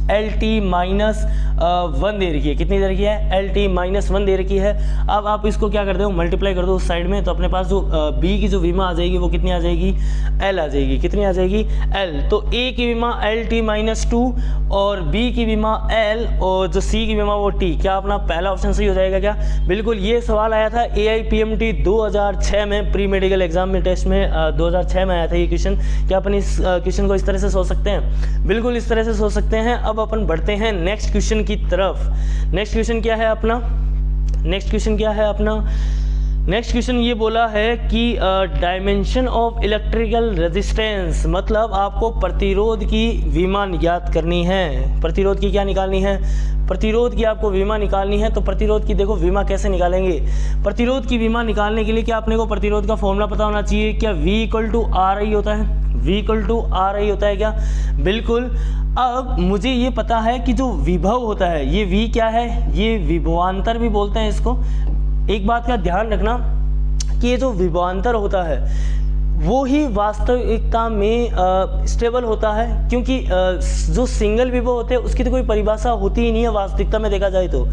LT-1 दे रखी है, कितनी दे रखी है, LT-1 दे रखी है। अब आप इसको क्या कर दो, मल्टीप्लाई कर दो उस साइड में, तो अपने पास जो B की जो बीमा आ जाएगी वो कितनी आ जाएगी, L आ जाएगी, कितनी आ जाएगी, L। तो A की बीमा LT-2 और B की बीमा L और जो C की बीमा वो T। क्या अपना पहला ऑप्शन सही हो जाएगा क्या, बिल्कुल। ये सवाल आया था AIPMT 2006 में, प्री मेडिकल एग्जाम में, टेस्ट में 2006 में आया था ये क्वेश्चन। क्या अपन इस क्वेश्चन को इस तरह से सोच सकते हैं, बिल्कुल इस तरह से सोच सकते हैं। अब अपन बढ़ते हैं नेक्स्ट क्वेश्चन की तरफ। नेक्स्ट क्वेश्चन क्या है अपना, नेक्स्ट क्वेश्चन क्या है अपना, नेक्स्ट क्वेश्चन ये बोला है कि डायमेंशन ऑफ इलेक्ट्रिकल रेजिस्टेंस, मतलब आपको प्रतिरोध की बीमा ज्ञात करनी है। प्रतिरोध की क्या निकालनी है, प्रतिरोध की आपको बीमा निकालनी है। तो प्रतिरोध की देखो बीमा कैसे निकालेंगे, प्रतिरोध की बीमा निकालने के लिए क्या अपने को प्रतिरोध का फॉर्मूला पता होना चाहिए। क्या V = RI होता है, V = RI होता है क्या, बिल्कुल। अब मुझे ये पता है कि जो विभव होता है ये V क्या है, ये विभवांतर भी बोलते हैं इसको। एक बात का ध्यान रखना कि ये जो विभवांतर होता है वो ही वास्तविकता में स्टेबल होता है, क्योंकि जो सिंगल विभव होते हैं उसकी तो कोई परिभाषा होती ही नहीं है वास्तविकता में देखा जाए तो।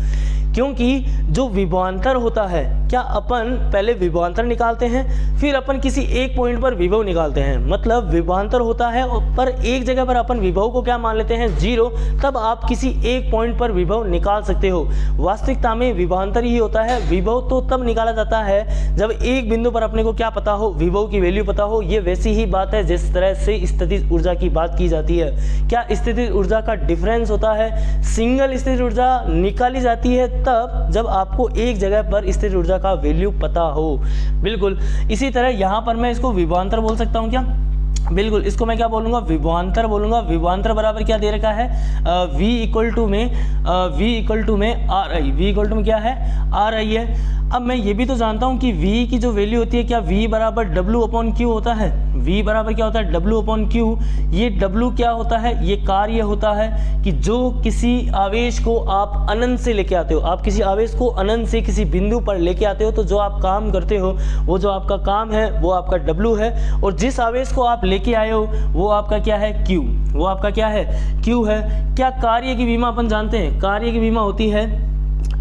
क्योंकि जो विभवांतर होता है, क्या अपन पहले विभवांतर निकालते हैं फिर अपन किसी एक पॉइंट पर विभव निकालते हैं। मतलब विभवांतर होता है पर एक जगह पर अपन विभव को क्या मान लेते हैं 0, तब आप किसी एक पॉइंट पर विभव निकाल सकते हो। वास्तविकता में विभवांतर ही होता है। विभव तो तब निकाला जाता है जब एक बिंदु पर अपने को क्या पता हो, विभव की वैल्यू पता हो। ये वैसी ही बात है जिस तरह से स्थितिज ऊर्जा की बात की जाती है। क्या स्थितिज ऊर्जा का डिफरेंस होता है, सिंगल स्थितिज ऊर्जा निकाली जाती है तब जब आपको एक जगह पर स्थितिज ऊर्जा का वैल्यू पता हो। बिल्कुल इसी तरह यहाँ पर मैं इसको विभवांतर बोल सकता हूँ क्या? बिल्कुल, इसको मैं क्या बोलूँगा, विभवांतर बोलूँगा। विभवांतर बराबर क्या दे रखा है, v इक्वल टू में R I, v equal to में क्या है आर आई है। अब मैं ये भी तो जानता हूँ कि v की जो वैल्यू होती है, क्या v बराबर W अपॉन Q होता है। v बराबर क्या होता है W अपॉन Q। ये W क्या होता है, ये कार्य होता है कि जो किसी आवेश को आप अनंत से लेके आते हो, आप किसी आवेश को अनंत से किसी बिंदु पर लेके आते हो तो जो आप काम करते हो वो जो आपका काम है वो आपका W है, और जिस आवेश को आप लेके आए हो वो आपका क्या है Q, वो आपका क्या है Q है। क्या कार्य की विमा अपन जानते हैं, कार्य की विमा होती है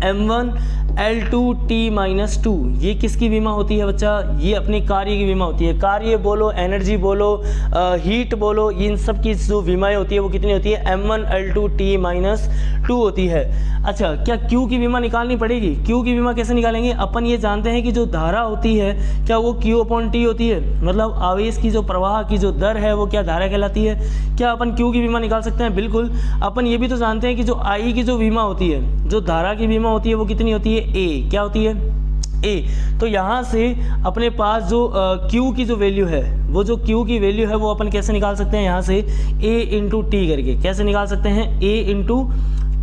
m1 L2T-2। ये किसकी विमा होती है बच्चा, ये अपने कार्य की विमा होती है। कार्य बोलो, एनर्जी बोलो, हीट बोलो, इन सब की जो विमाएँ होती है वो कितनी होती है m1 L2T-2 होती है। अच्छा, क्या Q की विमा निकालनी पड़ेगी? Q की विमा कैसे निकालेंगे, अपन ये जानते हैं कि जो धारा होती है क्या वो Q अपॉन T होती है। मतलब आवेश की जो प्रवाह की जो दर है वो क्या धारा कहलाती है। क्या अपन Q की विमा निकाल सकते हैं? बिल्कुल। अपन ये भी तो जानते हैं कि जो I की जो विमा होती है, जो धारा की विमा होती है वो कितनी होती है A। क्या होती है A। तो यहाँ से अपने पास जो Q की जो वैल्यू है, वो जो Q की वैल्यू है वो अपन कैसे निकाल सकते हैं, यहाँ से A इंटू टी करके। कैसे निकाल सकते हैं, A इंटू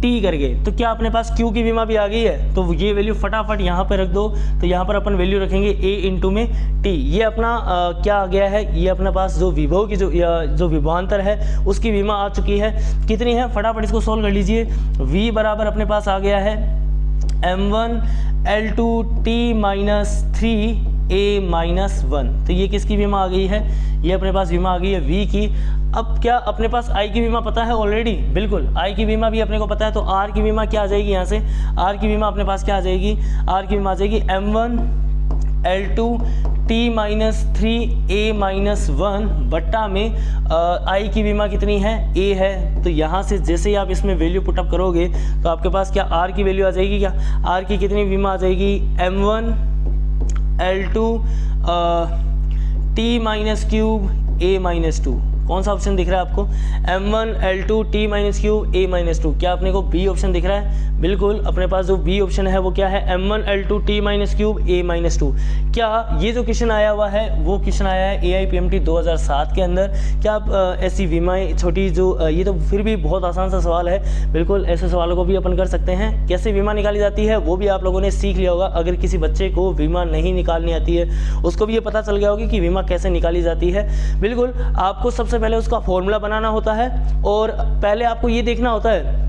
टी करके। तो क्या अपने पास Q की विमा भी आ गई है, तो ये वैल्यू फटाफट यहाँ पे रख दो। तो यहाँ पर अपन वैल्यू रखेंगे A इंटू में टी। ये अपना क्या आ गया है, ये अपने पास जो विभव की जो विभवांतर है उसकी विमा आ चुकी है। कितनी है, फटाफट इसको सोल्व कर लीजिए। V बराबर अपने पास आ गया है m1 L2T-3A-1। तो ये किसकी विमा आ गई है, ये अपने पास विमा आ गई है V की। अब क्या अपने पास I की विमा पता है ऑलरेडी, बिल्कुल I की विमा भी अपने को पता है। तो R की विमा क्या आ जाएगी, यहाँ से R की विमा अपने पास क्या आ जाएगी, R की विमा आ जाएगी m1 L2T-3A-1 बट्टा में I की विमा कितनी है, A है। तो यहाँ से जैसे ही आप इसमें वैल्यू पुटअप करोगे तो आपके पास क्या R की वैल्यू आ जाएगी, क्या R की कितनी विमा आ जाएगी, m1 L2T-3A-2। कौन सा ऑप्शन दिख रहा है आपको, m1 L2T-3A-2। क्या अपने को B ऑप्शन दिख रहा है, बिल्कुल। अपने पास जो B ऑप्शन है वो क्या है, m1 L2T-3A-2। क्या ये जो क्वेश्चन आया हुआ है वो क्वेश्चन आया है AIPMT 2007 के अंदर। क्या आप ऐसी विमाएँ छोटी जो ये तो फिर भी बहुत आसान सा सवाल है, बिल्कुल ऐसे सवालों को भी अपन कर सकते हैं। कैसे विमा निकाली जाती है वो भी आप लोगों ने सीख लिया होगा। अगर किसी बच्चे को विमा नहीं निकालनी आती है उसको भी ये पता चल गया होगा कि विमा कैसे निकाली जाती है। बिल्कुल, आपको सबसे पहले उसका फॉर्मूला बनाना होता है और पहले आपको ये देखना होता है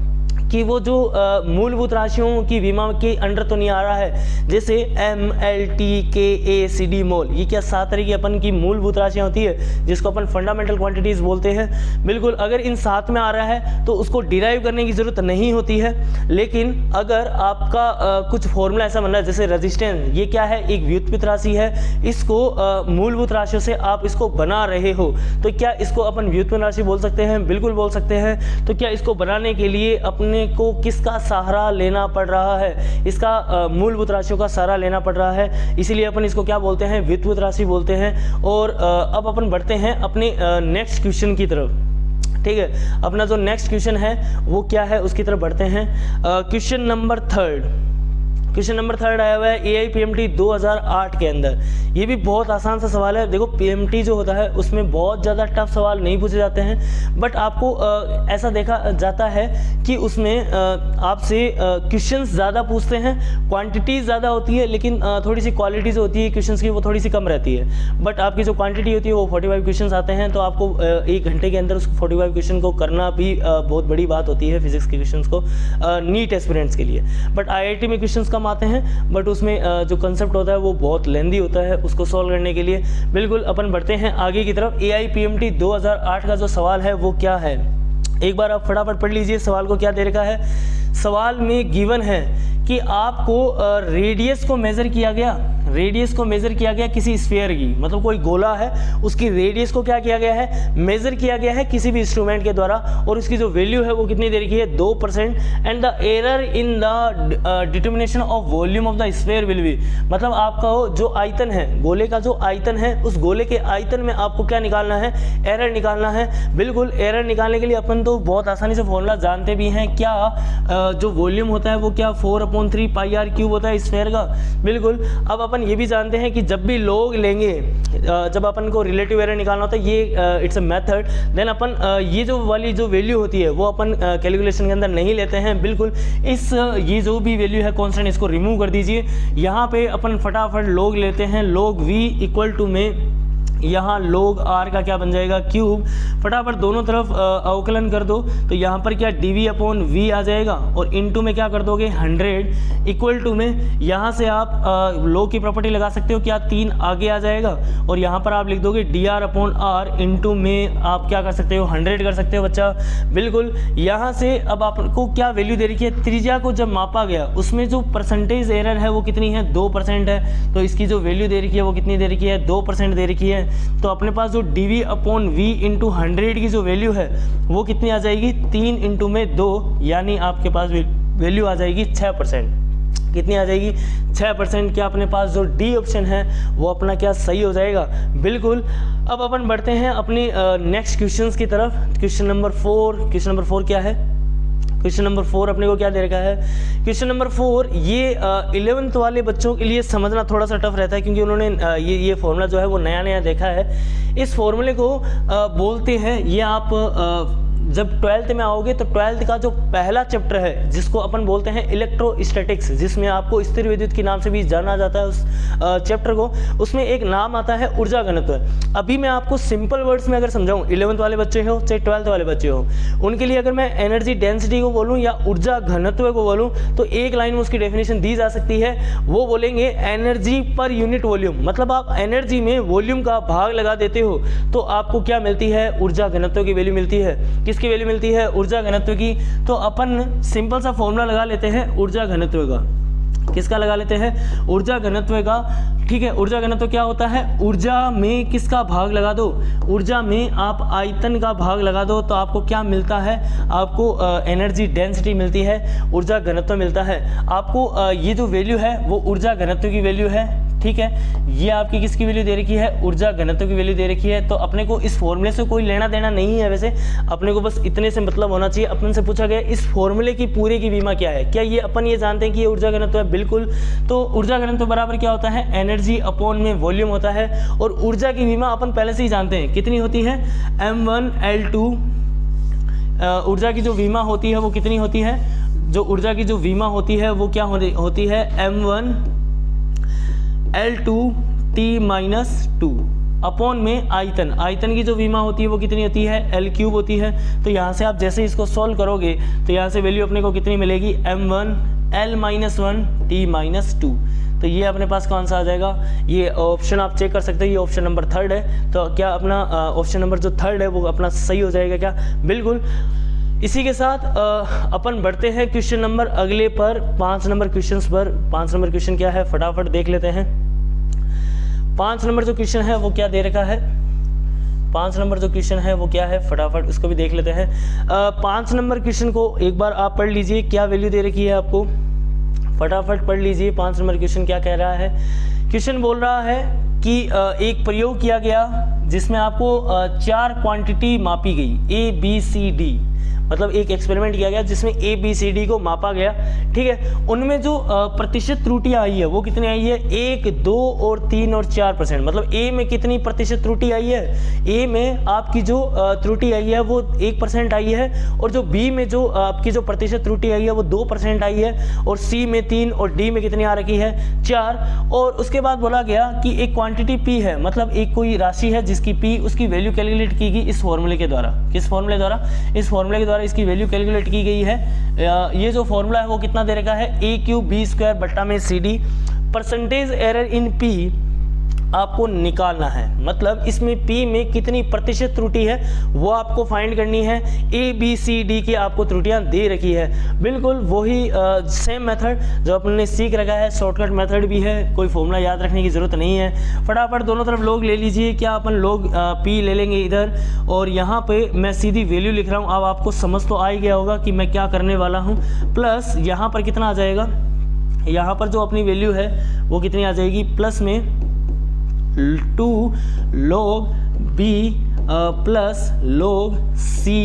कि वो जो मूलभूत राशियों की विमा के अंडर तो नहीं आ रहा है। जैसे MLTKACD मोल, ये क्या 7 तरह की अपन की मूलभूत राशियाँ होती है जिसको अपन फंडामेंटल क्वांटिटीज़ बोलते हैं। बिल्कुल, अगर इन 7 में आ रहा है तो उसको डिराइव करने की ज़रूरत नहीं होती है। लेकिन अगर आपका कुछ फॉर्मूला ऐसा बन रहा है, जैसे रेजिस्टेंस, ये क्या है, एक व्युत्पन्न राशि है, इसको मूलभूत राशियों से आप इसको बना रहे हो तो क्या इसको अपन व्युत्पन्न राशि बोल सकते हैं, बिल्कुल बोल सकते हैं। तो क्या इसको बनाने के लिए अपने को किसका सहारा लेना पड़ रहा है, इसका मूलभूत राशियों का सहारा लेना पड़ रहा है, इसीलिए अपन इसको क्या बोलते हैं, व्युत्पन्न राशि बोलते हैं। और अब अपन बढ़ते हैं अपने नेक्स्ट क्वेश्चन की तरफ। ठीक है, अपना जो नेक्स्ट क्वेश्चन है वो क्या है उसकी तरफ बढ़ते हैं। क्वेश्चन नंबर 3 आया हुआ है AIPMT 2008 के अंदर। ये भी बहुत आसान सा सवाल है। देखो, PMT जो होता है उसमें बहुत ज़्यादा टफ सवाल नहीं पूछे जाते हैं, बट आपको ऐसा देखा जाता है कि उसमें आपसे क्वेश्चंस ज़्यादा पूछते हैं, क्वांटिटीज़ ज़्यादा होती है, लेकिन थोड़ी सी क्वालिटी जो होती है क्वेश्चंस की वो थोड़ी सी कम रहती है। बट आपकी जो क्वांटिटी होती है वो 45 क्वेश्चन आते हैं, तो आपको 1 घंटे के अंदर उस 45 क्वेश्चन को करना भी बहुत बड़ी बात होती है फिजिक्स के क्वेश्चन को, नीट एस्पिरेंट्स के लिए। बट IIT में क्वेश्चन कम आते हैं, बट उसमें जो कंसेप्ट होता है वो बहुत लेंदी होता है उसको सॉल्व करने के लिए। बिल्कुल, अपन बढ़ते हैं आगे की तरफ। AIPMT 2008 का जो सवाल है वो क्या है, एक बार आप फटाफट पढ़ लीजिए सवाल को क्या दे रखा है। सवाल में गिवन है कि आपको रेडियस को मेज़र किया गया, रेडियस को मेज़र किया गया किसी स्फीयर की, मतलब कोई गोला है उसकी रेडियस को क्या किया गया है, मेज़र किया गया है किसी भी इंस्ट्रूमेंट के द्वारा, और उसकी जो वैल्यू है वो कितनी दे रखी है 2%। And the error in the determination of volume of the sphere will be, मतलब आपका जो आयतन है, गोले का जो आयतन है, उस गोले के आयतन में आपको क्या निकालना है, एरर निकालना है। बिल्कुल, एरर निकालने के लिए अपन तो बहुत आसानी से फॉर्मूला जानते भी हैं, क्या जो वॉल्यूम होता है वो क्या 4/3 पाई आर क्यूब होता है स्फीयर का। बिल्कुल, अब अपन ये भी जानते हैं कि जब भी लोग लेंगे, जब अपन को रिलेटिव एरर निकालना होता है, ये इट्स अ मेथड, देन अपन ये जो वाली जो वैल्यू होती है वो अपन कैलकुलेशन के अंदर नहीं लेते हैं। बिल्कुल, इस ये जो भी वैल्यू है कांस्टेंट, इसको रिमूव कर दीजिए। यहाँ पे अपन फटाफट लोग लेते हैं, लोग v इक्वल टू में यहाँ log r का क्या बन जाएगा क्यूब, फटाफट दोनों तरफ अवकलन कर दो, तो यहाँ पर क्या dv/v आ जाएगा, और इनटू में क्या कर दोगे 100 इक्वल टू में यहाँ से आप log की प्रॉपर्टी लगा सकते हो, क्या 3 आगे आ जाएगा, और यहाँ पर आप लिख दोगे dr/r इनटू में आप क्या कर सकते हो 100 कर सकते हो बच्चा। बिल्कुल, यहाँ से अब आपको क्या वैल्यू दे रखी है, त्रिज्या को जब मापा गया उसमें जो परसेंटेज एरर है वो कितनी है 2% है, तो इसकी जो वैल्यू दे रखी है वो कितनी दे रखी है 2% दे रखी है। तो अपने पास जो dv/v इंटू 100 की जो वैल्यू है वो कितनी आ जाएगी 3 इंटू में 2, यानी आपके पास वैल्यू आ जाएगी 6%। कितनी आ जाएगी 6%। क्या अपने पास जो डी ऑप्शन है वो अपना क्या सही हो जाएगा। बिल्कुल, अब अपन बढ़ते हैं अपनी नेक्स्ट क्वेश्चंस की तरफ। क्वेश्चन नंबर 4 क्या है, क्वेश्चन नंबर 4 अपने को क्या दे रखा है। क्वेश्चन नंबर 4 ये 11th वाले बच्चों के लिए समझना थोड़ा सा टफ रहता है, क्योंकि उन्होंने ये फॉर्मूला जो है वो नया देखा है। इस फॉर्मूले को बोलते हैं, ये आप जब 12th में आओगे तो 12th का जो पहला चैप्टर है जिसको अपन बोलते हैं इलेक्ट्रोस्टैटिक्स, जिसमें आपको स्थिर विद्युत के नाम से भी जाना जाता है उस चैप्टर को, उसमें एक नाम आता है ऊर्जा घनत्व। अभी मैं आपको सिंपल वर्ड्स में अगर समझाऊं, 11th वाले बच्चे हो चाहे 12th वाले बच्चे हो, उनके लिए अगर मैं एनर्जी डेंसिटी को बोलूं या ऊर्जा घनत्व को बोलूं तो एक लाइन में उसकी डेफिनेशन दी जा सकती है। वो बोलेंगे एनर्जी पर यूनिट वॉल्यूम, मतलब आप एनर्जी में वॉल्यूम का भाग लगा देते हो तो आपको क्या मिलती है, ऊर्जा घनत्व की वैल्यू मिलती है। किसकी वैल्यू मिलती है, ऊर्जा घनत्व की। तो अपन सिंपल सा फॉर्मूला लगा लेते हैं ऊर्जा घनत्व का। किसका लगा लेते हैं, ऊर्जा घनत्व का। ठीक है, ऊर्जा घनत्व क्या होता है, ऊर्जा में किसका भाग लगा दो, ऊर्जा में आप आयतन का भाग लगा दो तो आपको क्या मिलता है, आपको एनर्जी डेंसिटी मिलती है, ऊर्जा घनत्व मिलता है। आपको ये जो वैल्यू है वो ऊर्जा घनत्व की वैल्यू है। ठीक है, ये आपकी किसकी वैल्यू दे रखी है, ऊर्जा घनत्व की वैल्यू दे रखी है। तो अपने को इस फॉर्मूले से कोई लेना देना नहीं है, वैसे अपने को बस इतने से मतलब होना चाहिए। अपन से पूछा गया इस फॉर्मूले की पूरे की विमा क्या है, क्या ये अपन ये जानते हैं कि ये ऊर्जा घनत्व है। बिल्कुल, तो ऊर्जा घनत्व बराबर क्या होता है, एनर्जी अपॉन में वॉल्यूम होता है। और ऊर्जा की विमा अपन पहले से ही जानते हैं कितनी होती है, m1L2। ऊर्जा की जो विमा होती है वो कितनी होती है, जो ऊर्जा की जो विमा होती है वो क्या होती है, m1L2T-2 अपॉन में आयतन। आयतन की जो विमा होती है वो कितनी होती है, L³ होती है। तो यहाँ से आप जैसे इसको सॉल्व करोगे तो यहाँ से वैल्यू अपने को कितनी मिलेगी, m1L-1T-2। तो ये अपने पास कौन सा आ जाएगा, ये ऑप्शन आप चेक कर सकते हैं, ये ऑप्शन नंबर 3 है। तो क्या अपना ऑप्शन नंबर जो 3 है वो अपना सही हो जाएगा क्या। बिल्कुल, इसी के साथ अपन बढ़ते हैं क्वेश्चन नंबर अगले पर, 5 नंबर क्वेश्चन पर। 5 नंबर क्वेश्चन क्या है फटाफट देख लेते हैं। 5 नंबर जो क्वेश्चन है वो क्या दे रखा है, 5 नंबर जो क्वेश्चन है वो क्या है फटाफट उसको भी देख लेते हैं। 5 नंबर क्वेश्चन को एक बार आप पढ़ लीजिए, क्या वैल्यू दे रखी है आपको, फटाफट पढ़ लीजिए। 5 नंबर क्वेश्चन क्या कह रहा है, क्वेश्चन बोल रहा है कि एक प्रयोग किया गया जिसमें आपको 4 क्वांटिटी मापी गई, ABCD, मतलब एक एक्सपेरिमेंट किया गया जिसमें ABCD को मापा गया। ठीक है, उनमें जो प्रतिशत त्रुटियां आई है वो कितनी आई है, 1, 2 और 3 और 4%। मतलब A में कितनी प्रतिशत त्रुटि आई है, A में आपकी जो त्रुटि आई है वो 1% आई है, और जो B में जो आपकी जो प्रतिशत त्रुटि आई है वो 2% आई है, और C में 3 और D में कितनी आ रखी है 4। और उसके बाद बोला गया कि एक क्वांटिटी P है, मतलब एक कोई राशि है जिसकी P, उसकी वैल्यू कैलकुलेट की गई इस फॉर्मूले के द्वारा। किस फॉर्मूले द्वारा, इस फॉर्मूले के द्वारा इसकी वैल्यू कैलकुलेट की गई है। ये जो फॉर्मूला है वो कितना दे रखा है, A³ B² बट्टा में CD। Percentage error in P आपको निकालना है। मतलब इसमें P में कितनी प्रतिशत त्रुटि है वो आपको फाइंड करनी है। ABCD की आपको त्रुटियां दे रखी है, बिल्कुल वही सेम मेथड जो अपने सीख रखा है, शॉर्टकट मेथड भी है, कोई फॉर्मूला याद रखने की ज़रूरत नहीं है। फटाफट दोनों तरफ log ले लीजिए। क्या अपन log P ले लेंगे इधर, और यहाँ पे मैं सीधी वैल्यू लिख रहा हूँ। अब आपको समझ तो आ ही गया होगा कि मैं क्या करने वाला हूँ। प्लस यहाँ पर कितना आ जाएगा, यहाँ पर जो अपनी वैल्यू है वो कितनी आ जाएगी, प्लस में 2 log B plus log C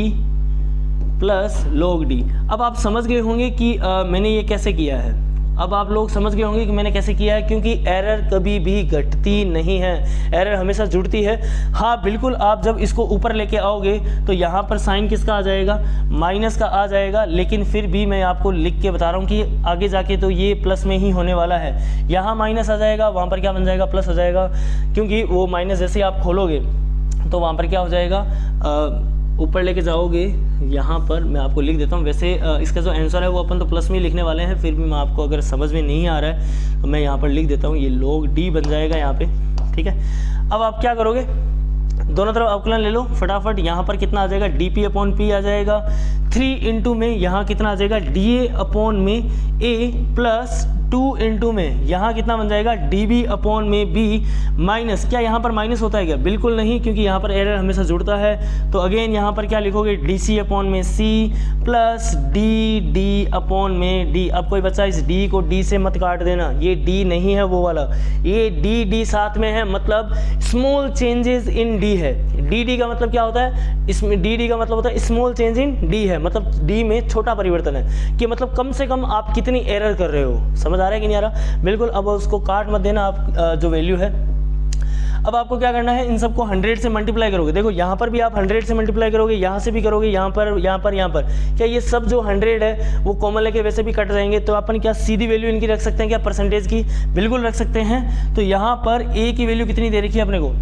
plus log D। अब आप समझ गए होंगे कि मैंने ये कैसे किया है। अब आप लोग समझ गए होंगे कि मैंने कैसे किया है, क्योंकि एरर कभी भी घटती नहीं है, एरर हमेशा जुड़ती है। हाँ बिल्कुल, आप जब इसको ऊपर लेके आओगे तो यहाँ पर साइन किसका आ जाएगा, माइनस का आ जाएगा। लेकिन फिर भी मैं आपको लिख के बता रहा हूँ कि आगे जाके तो ये प्लस में ही होने वाला है। यहाँ माइनस आ जाएगा, वहाँ पर क्या बन जाएगा, प्लस हो जाएगा, क्योंकि वो माइनस जैसे आप खोलोगे तो वहाँ पर क्या हो जाएगा, ऊपर लेके जाओगे। यहाँ पर मैं आपको लिख देता हूँ। वैसे इसका जो आंसर है वो अपन तो प्लस में लिखने वाले हैं, फिर भी मैं आपको अगर समझ में नहीं आ रहा है तो मैं यहाँ पर लिख देता हूँ, ये log D बन जाएगा यहाँ पे, ठीक है। अब आप क्या करोगे, दोनों तरफ अवकलन ले लो फटाफट। यहाँ पर कितना आ जाएगा, dP/P आ जाएगा। 3 इंटू में यहाँ कितना आ जाएगा, dA/A प्लस 2 इंटू में यहाँ कितना बन जाएगा, dB/B माइनस, क्या यहाँ पर माइनस होता है क्या, बिल्कुल नहीं, क्योंकि यहाँ पर एरर हमेशा जुड़ता है। तो अगेन यहाँ पर क्या लिखोगे, DC/C प्लस D/D। अब कोई बच्चा इस D को D से मत काट देना, ये D नहीं है वो वाला, ये D साथ में है, मतलब स्मॉल चेंजेस इन D है। D का मतलब क्या होता है, इसमें D का मतलब होता है स्मॉल चेंज इन D है, मतलब D में छोटा परिवर्तन है, कि मतलब कम से कम आप कितनी एरर कर रहे हो। समझ आ रहा है कि नहीं आ रहा, बिल्कुल। अब उसको काट मत देना आप, जो वैल्यू है। अब आपको क्या करना है, इन सबको 100 से मल्टीप्लाई करोगे। देखो यहाँ पर भी आप 100 से मल्टीप्लाई करोगे, यहाँ से भी करोगे, यहाँ पर क्या ये सब जो 100 है वो कॉमन लेके वैसे भी कट जाएंगे। तो अपन क्या सीधी वैल्यू इनकी रख सकते हैं क्या, परसेंटेज की, बिल्कुल रख सकते हैं। तो यहाँ पर A की वैल्यू कितनी दे रखी है अपने को,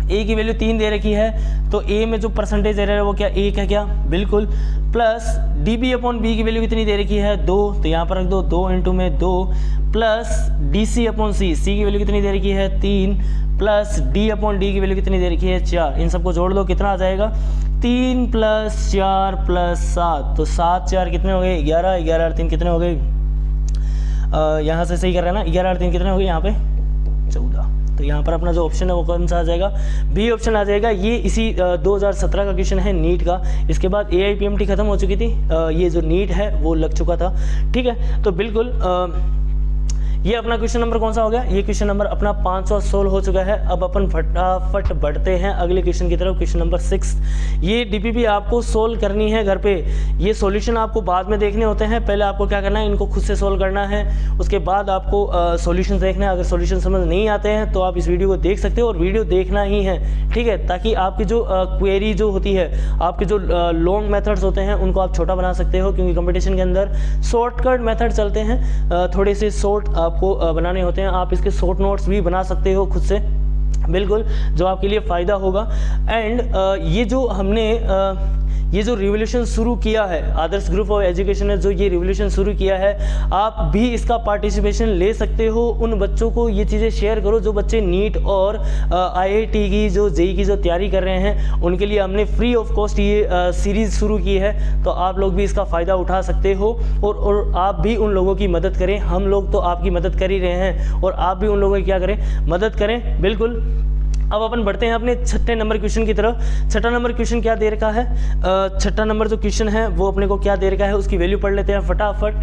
A की वैल्यू 3 दे रखी है, तो A में जो परसेंटेज एरर है वो क्या 1 है क्या, बिल्कुल। प्लस dB/B की वैल्यू कितनी दे रखी है 2, तो यहाँ पर रख दो 2 इंटू में 2, प्लस DC/C, C की वैल्यू कितनी दे रखी है 3, प्लस D/D की वैल्यू कितनी दे रखी है 4। इन सबको जोड़ दो, कितना आ जाएगा, 3 प्लस 4 प्लस 7, तो 7 4 कितने हो गए 11, 11 और 3 कितने हो गए, यहाँ से सही कर रहे हैं ना, 11 और 3 कितने हो गए यहाँ पे 14। तो यहाँ पर अपना जो ऑप्शन है वो कौन सा आ जाएगा, बी ऑप्शन आ जाएगा। ये इसी 2017 का क्वेश्चन है नीट का। इसके बाद AIPMT खत्म हो चुकी थी, ये जो नीट है वो लग चुका था, ठीक है। तो बिल्कुल ये अपना क्वेश्चन नंबर कौन सा हो गया, ये क्वेश्चन नंबर अपना 516 हो चुका है। अब अपन फटाफट बढ़ते हैं अगले क्वेश्चन की तरफ, क्वेश्चन नंबर 6। ये DPP आपको सोल्व करनी है घर पे, ये सॉल्यूशन आपको बाद में देखने होते हैं, पहले आपको क्या करना है, इनको खुद से सोल्व करना है, उसके बाद आपको सॉल्यूशन देखना है। अगर सॉल्यूशन समझ नहीं आते हैं तो आप इस वीडियो को देख सकते हो, और वीडियो देखना ही है, ठीक है, ताकि आपकी जो क्वेरी जो होती है, आपके जो लॉन्ग मेथड्स होते हैं उनको आप छोटा बना सकते हो, क्योंकि कंपटीशन के अंदर शॉर्टकट मेथड चलते हैं, थोड़े से शॉर्ट आपको बनाने होते हैं। आप इसके शॉर्ट नोट्स भी बना सकते हो खुद से, बिल्कुल, जो आपके लिए फ़ायदा होगा। एंड ये जो हमने ये जो रिवोल्यूशन शुरू किया है, आदर्श ग्रुप ऑफ एजुकेशन ने जो ये रिवोल्यूशन शुरू किया है, आप भी इसका पार्टिसिपेशन ले सकते हो। उन बच्चों को ये चीज़ें शेयर करो जो बच्चे नीट और IIT की जो JEE की जो तैयारी कर रहे हैं, उनके लिए हमने फ्री ऑफ कॉस्ट ये सीरीज़ शुरू की है। तो आप लोग भी इसका फ़ायदा उठा सकते हो, और आप भी उन लोगों की मदद करें। हम लोग तो आपकी मदद कर ही रहे हैं, और आप भी उन लोगों की क्या करें, मदद करें, बिल्कुल। अब अपन बढ़ते हैं अपने छठे नंबर क्वेश्चन की तरफ। छठा नंबर क्वेश्चन क्या दे रखा है, छठा नंबर जो क्वेश्चन है वो अपने को क्या दे रखा है, उसकी वैल्यू पढ़ लेते हैं फटाफट।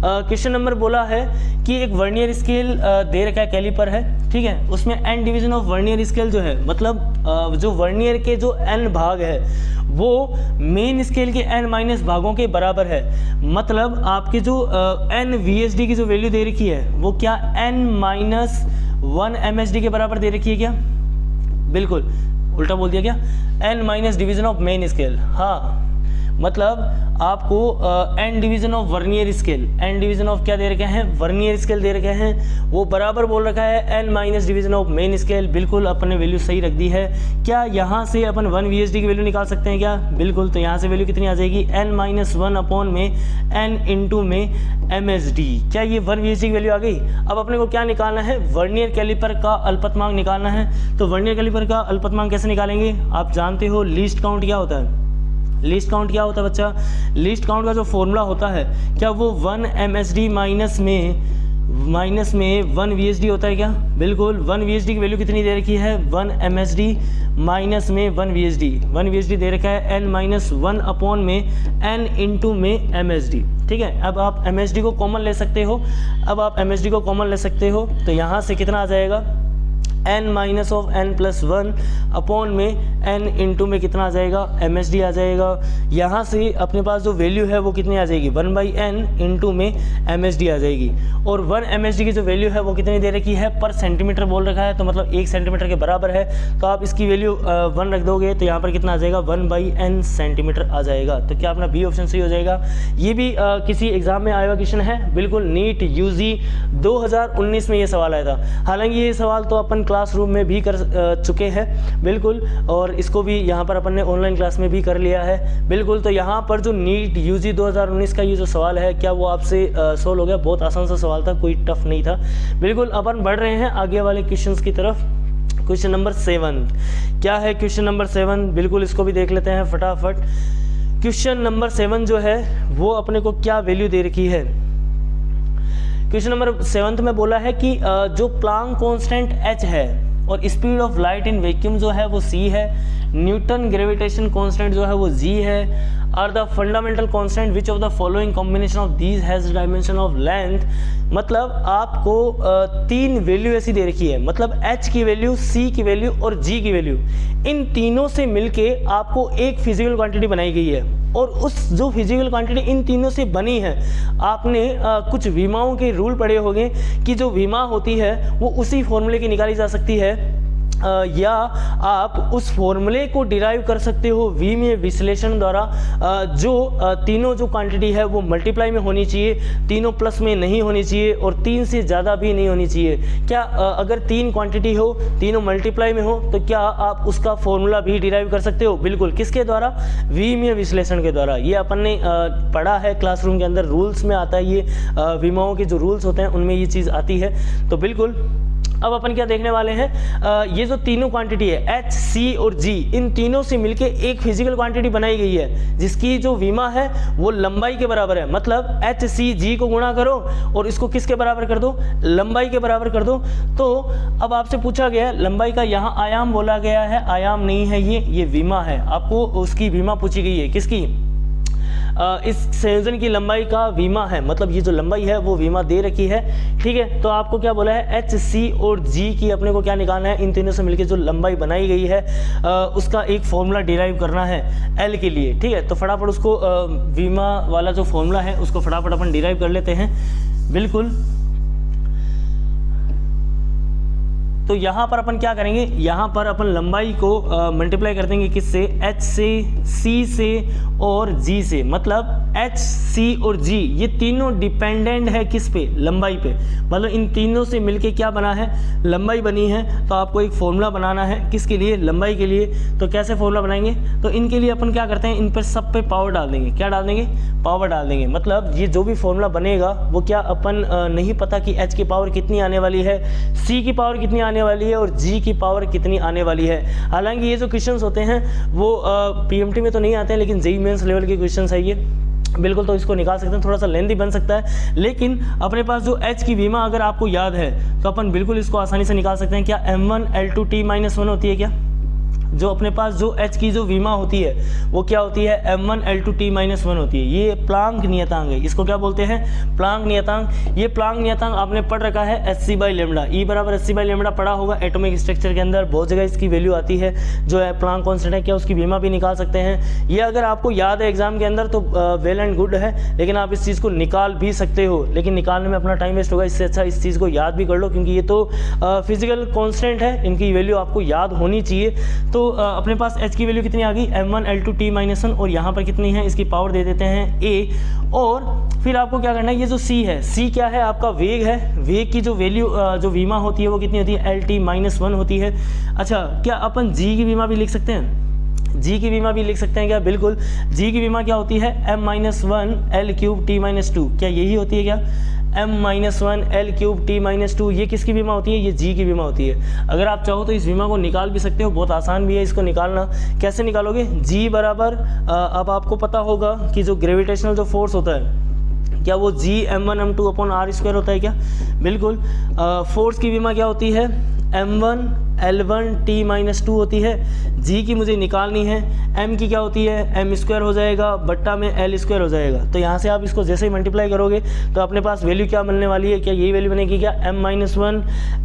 क्वेश्चन नंबर बोला है कि एक वर्नियर स्केल दे रखा है, कैलिपर है, ठीक है, उसमें n division of vernier scale जो है, मतलब जो वर्नियर के जो n भाग है वो मेन स्केल के n माइनस भागों के बराबर है। मतलब आपके जो n VSD की जो वैल्यू दे रखी है वो क्या n माइनस 1 MSD के बराबर दे रखी है क्या, बिल्कुल उल्टा बोल दिया क्या, n minus division of main scale. हाँ, मतलब आपको N division of vernier scale, N division of क्या दे रखे हैं, वर्नियर स्केल दे रखे हैं, वो बराबर बोल रखा है N minus division of main scale. बिल्कुल अपने वैल्यू सही रख दी है। क्या यहाँ से अपन 1 VSD की वैल्यू निकाल सकते हैं क्या? बिल्कुल। तो यहाँ से वैल्यू कितनी आ जाएगी, n-1 अपॉन में n इंटू में MSD। क्या ये 1 VSD की वैल्यू आ गई? अब अपने को क्या निकालना है, वर्नियर कैलिपर का अल्पतमांक निकालना है। तो वर्नियर कैलिपर का अल्पतमांक कैसे निकालेंगे? आप जानते हो लीस्ट काउंट क्या होता है। लीस्ट काउंट क्या होता है बच्चा? लीस्ट काउंट का जो फॉर्मूला होता है, क्या वो 1 MSD माइनस में 1 VSD होता है क्या? बिल्कुल। 1 VSD की वैल्यू कितनी दे रखी है, 1 MSD माइनस में 1 VSD। 1 VSD दे रखा है n-1 अपॉन में n इंटू में MSD। ठीक है, अब आप MSD को कॉमन ले सकते हो। अब आप MSD को कॉमन ले सकते हो तो यहाँ से कितना आ जाएगा, n minus of n+1 upon में n इंटू में कितना आ जाएगा, MSD आ जाएगा। यहाँ से अपने पास जो वैल्यू है वो कितनी आ जाएगी, 1/n इंटू में MSD आ जाएगी। और 1 MSD की जो वैल्यू है वो कितनी दे रखी है, पर सेंटीमीटर बोल रखा है, तो मतलब 1 सेंटीमीटर के बराबर है। तो आप इसकी वैल्यू 1 रख दोगे तो यहाँ पर कितना आ जाएगा, 1/n सेंटीमीटर आ जाएगा। तो क्या अपना बी ऑप्शन सही हो जाएगा? ये भी किसी एग्जाम में आया हुआ क्वेश्चन है। बिल्कुल, नीट UG 2019 में ये सवाल आया था। हालांकि ये सवाल तो अपन क्लासरूम में भी कर चुके हैं। बिल्कुल, और इसको भी यहाँ पर अपन ने ऑनलाइन क्लास में भी कर लिया है। बिल्कुल, तो यहाँ पर जो नीट UG 2019 का ये जो सवाल है, क्या वो आपसे सोल्व हो गया? बहुत आसान सा सवाल था, कोई टफ नहीं था। बिल्कुल, अपन बढ़ रहे हैं आगे वाले क्वेश्चंस की तरफ। क्वेश्चन नंबर 7 क्या है? क्वेश्चन नंबर 7 बिल्कुल इसको भी देख लेते हैं फटाफट। क्वेश्चन नंबर 7 जो है वो अपने को क्या वैल्यू दे रखी है? क्वेश्चन नंबर 7 में बोला है कि जो प्लांक कांस्टेंट h है और speed of light in vacuum जो है वो c है, न्यूटन ग्रेविटेशन कांस्टेंट जो है वो g है, are the fundamental constant which of the following combination of these has dimension of length. मतलब आपको 3 वैल्यू ऐसी दे रखी है, मतलब h की वैल्यू, c की वैल्यू और g की वैल्यू, इन तीनों से मिलके आपको एक फिजिकल क्वांटिटी बनाई गई है। और उस जो फिजिकल क्वांटिटी इन तीनों से बनी है, आपने कुछ विमाओं के रूल पढ़े होंगे कि जो विमा होती है वो उसी फॉर्मूले की निकाली जा सकती है, या आप उस फॉर्मूले को डिराइव कर सकते हो विमीय विश्लेषण द्वारा। जो तीनों जो क्वांटिटी है वो मल्टीप्लाई में होनी चाहिए, तीनों प्लस में नहीं होनी चाहिए और 3 से ज़्यादा भी नहीं होनी चाहिए। क्या अगर 3 क्वांटिटी हो, तीनों मल्टीप्लाई में हो, तो क्या आप उसका फॉर्मूला भी डिराइव कर सकते हो? बिल्कुल। किसके द्वारा? विमीय विश्लेषण के द्वारा। ये अपन ने पढ़ा है क्लासरूम के अंदर, रूल्स में आता है ये, विमाओं के जो रूल्स होते हैं उनमें ये चीज़ आती है। तो बिल्कुल अब अपन क्या देखने वाले हैं, ये जो तीनों क्वांटिटी है h, c और g, इन तीनों से मिलके एक फिजिकल क्वांटिटी बनाई गई है जिसकी जो विमा है वो लंबाई के बराबर है। मतलब h, c, g को गुणा करो और इसको किसके बराबर कर दो, लंबाई के बराबर कर दो। तो अब आपसे पूछा गया है लंबाई का, यहाँ आयाम बोला गया है, आयाम नहीं है ये विमा है। आपको उसकी विमा पूछी गई है, किसकी? इस संयोजन की लंबाई का विमा है, मतलब ये जो लंबाई है वो विमा दे रखी है। ठीक है, तो आपको क्या बोला है, h, c और g की अपने को क्या निकालना है, इन तीनों से मिलकर जो लंबाई बनाई गई है उसका एक फॉर्मूला डिराइव करना है l के लिए। ठीक है, तो फटाफट उसको विमा वाला जो फॉर्मूला है उसको फटाफट अपन डिराइव कर लेते हैं। बिल्कुल, तो यहाँ पर अपन क्या करेंगे, यहाँ पर अपन लंबाई को मल्टीप्लाई कर देंगे किससे, h से, c से और g से। मतलब h, c और g ये तीनों डिपेंडेंट है किस पे, लंबाई पे। मतलब इन तीनों से मिलके क्या बना है, लंबाई बनी है। तो आपको एक फॉर्मूला बनाना है, किसके लिए, लंबाई के लिए। तो कैसे फॉर्मूला बनाएंगे, तो इनके लिए अपन क्या करते हैं, इन पर सब पे पावर डाल देंगे। क्या डाल देंगे, पावर डाल देंगे। मतलब ये जो भी फॉर्मूला बनेगा वो क्या अपन नहीं पता कि h की पावर कितनी आने वाली है, c की पावर कितनी आने वाली है और g की पावर कितनी आने वाली है। हालांकि ये जो क्वेश्चंस होते हैं वो PMT में तो नहीं आते हैं, लेकिन जेईई मेंस लेवल के क्वेश्चंस है ये। बिल्कुल, तो इसको निकाल सकते हैं, थोड़ा सा लेंथी बन सकता है, लेकिन अपने पास जो h की विमा अगर आपको याद है तो अपन बिल्कुल इसको आसानी से निकाल सकते हैं। क्या m1L2T-1 होती है क्या? जो अपने पास जो h की जो विमा होती है वो क्या होती है, m1L2T-1 होती है। ये प्लांक नियतांक है, इसको क्या बोलते हैं, प्लांक नियतांक। ये प्लांक नियतांक आपने पढ़ रखा है hc/λ, E बराबर hc/λ पढ़ा होगा एटॉमिक स्ट्रक्चर के अंदर, बहुत जगह इसकी वैल्यू आती है। जो है प्लांक कांस्टेंट है, क्या उसकी विमा भी निकाल सकते हैं। ये अगर आपको याद है एग्जाम के अंदर तो वेल एंड गुड है, लेकिन आप इस चीज़ को निकाल भी सकते हो, लेकिन निकालने में अपना टाइम वेस्ट होगा। इससे अच्छा इस चीज़ को याद भी कर लो, क्योंकि ये तो फिजिकल कॉन्स्टेंट है, इनकी वैल्यू आपको याद होनी चाहिए। तो तो अपने पास h की वैल्यू कितनी आ गई, m1 L2 t-1, और यहाँ पर कितनी है, इसकी पावर दे देते हैं a। और फिर आपको क्या करना है, ये जो c है, c क्या है, आपका वेग है। वेग की जो वैल्यू जो विमा होती है वो कितनी होती है, LT-1 होती है। अच्छा, क्या अपन g की विमा भी लिख सकते हैं, जी की विमा भी लिख सकते हैं क्या, बिल्कुल। जी की विमा क्या होती है, m-1 L³ t-2, क्या यही होती है क्या, m-1 L³ t-2, ये किसकी विमा होती है, ये जी की विमा होती है। अगर आप चाहो तो इस विमा को निकाल भी सकते हो, बहुत आसान भी है इसको निकालना। कैसे निकालोगे, जी बराबर अब आपको पता होगा कि जो ग्रेविटेशनल जो फोर्स होता है, क्या वो जी m1m2/r² होता है क्या, बिल्कुल। फोर्स की विमा क्या होती है, m1 L1 t-2 होती है। जी की मुझे निकालनी है, m की क्या होती है, m² हो जाएगा बट्टा में L² हो जाएगा। तो यहाँ से आप इसको जैसे ही मल्टीप्लाई करोगे तो अपने पास वैल्यू क्या मिलने वाली है, क्या यही वैल्यू बनेगी क्या, m-1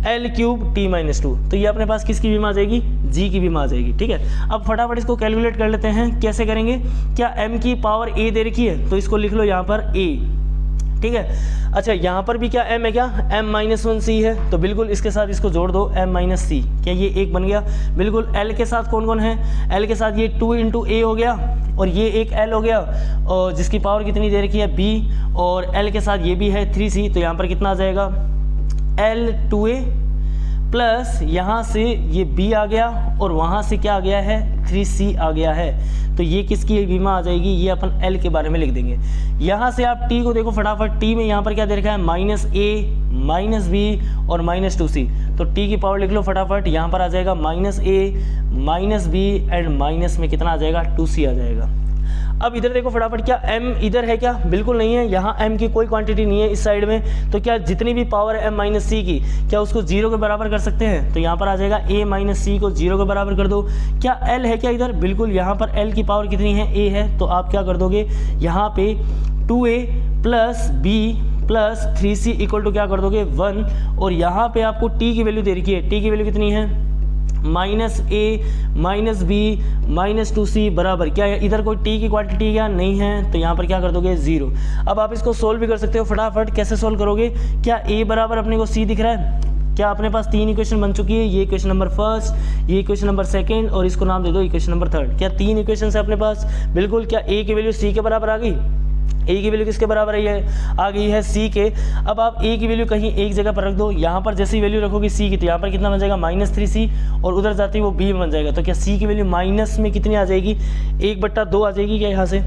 L³ t-2। तो ये अपने पास किसकी विमा आ जाएगी, जी की विमा आ जाएगी, ठीक है। अब फटाफट इसको कैलकुलेट कर लेते हैं, कैसे करेंगे। क्या m की पावर a दे रखी है, तो इसको लिख लो यहाँ पर a, ठीक है। अच्छा, यहाँ पर भी क्या m है, क्या m-1c है, तो बिल्कुल इसके साथ इसको जोड़ दो m-c, क्या ये एक बन गया, बिल्कुल। l के साथ कौन कौन है, l के साथ ये 2 × a हो गया, और ये एक l हो गया, और जिसकी पावर कितनी दे रखी है b, और l के साथ ये भी है 3c, तो यहाँ पर कितना आ जाएगा, L2a प्लस यहाँ से ये b आ गया, और वहाँ से क्या आ गया है, 3c आ गया है। तो ये किसकी विमा आ जाएगी, ये अपन L के बारे में लिख देंगे। यहाँ से आप T को देखो फटाफट, T में यहाँ पर क्या दे रखा है, -a -b और -2c, तो T की पावर लिख लो फटाफट, यहाँ पर आ जाएगा -a -b एंड माइनस में कितना आ जाएगा, 2c आ जाएगा। अब इधर देखो फटाफट, क्या m इधर है क्या, बिल्कुल नहीं है, यहाँ m की कोई क्वांटिटी नहीं है इस साइड में, तो क्या जितनी भी पावर है m-c की, क्या उसको 0 के बराबर कर सकते हैं, तो यहाँ पर आ जाएगा a - c को 0 के बराबर कर दो। क्या l है क्या इधर, बिल्कुल, यहाँ पर l की पावर कितनी है, a है, तो आप क्या कर दोगे, यहाँ पे 2a + b + 3c = क्या कर दोगे, 1, और यहाँ पे आपको t की वैल्यू दे रखी है, t की वैल्यू कितनी है, -a -b -2c बराबर क्या है, इधर कोई t की क्वांटिटी क्या नहीं है, तो यहाँ पर क्या कर दोगे, 0। अब आप इसको सोल्व भी कर सकते हो फटाफट, कैसे सोल्व करोगे, क्या a बराबर अपने को c दिख रहा है, क्या अपने पास 3 इक्वेशन बन चुकी है, ये इक्वेशन नंबर फर्स्ट, ये इक्वेशन नंबर सेकंड, और इसको नाम दे दो इक्वेशन नंबर थर्ड। क्या 3 इक्वेशन है अपने पास, बिल्कुल। क्या a की वैल्यू c के बराबर आ गई, a की वैल्यू किसके बराबर है, आ गई है c के। अब आप a की वैल्यू कहीं एक जगह पर रख दो, यहाँ पर जैसी वैल्यू रखोगे c की, तो यहाँ पर कितना बन जाएगा, -3c, और उधर जाते ही वो b में बन जाएगा। तो क्या c की वैल्यू माइनस में कितनी आ जाएगी, 1/2 आ जाएगी क्या यहाँ से,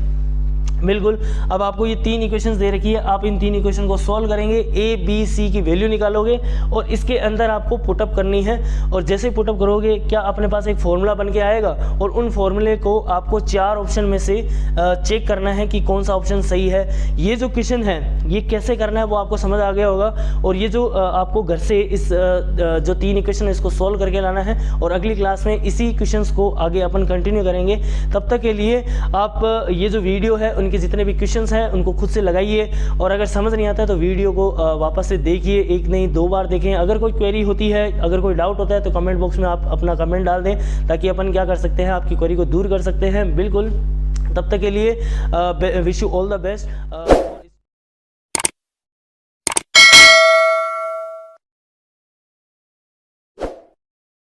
बिल्कुल। अब आपको ये 3 इक्वेशंस दे रखी है, आप इन 3 इक्वेशन को सॉल्व करेंगे, a b c की वैल्यू निकालोगे, और इसके अंदर आपको पुटअप करनी है, और जैसे पुटअप करोगे क्या अपने पास एक फॉर्मूला बन के आएगा, और उन फॉर्मूले को आपको 4 ऑप्शन में से चेक करना है कि कौन सा ऑप्शन सही है। ये जो क्वेश्चन है ये कैसे करना है वो आपको समझ आ गया होगा, और ये जो आपको घर से इस जो 3 इक्वेशन है इसको सॉल्व करके लाना है, और अगली क्लास में इसी क्वेश्चंस को आगे अपन कंटिन्यू करेंगे। तब तक के लिए आप ये जो वीडियो है उनके जितने भी क्वेश्चंस हैं उनको खुद से लगाइए, और अगर समझ नहीं आता है तो वीडियो को वापस से देखिए, एक नहीं 2 बार देखें। अगर कोई क्वेरी होती है, अगर कोई डाउट होता है तो कमेंट बॉक्स में आप अपना कमेंट डाल दें, ताकि अपन क्या कर सकते हैं, आपकी क्वेरी को दूर कर सकते हैं, बिल्कुल। तब तक के लिए wish you all the best.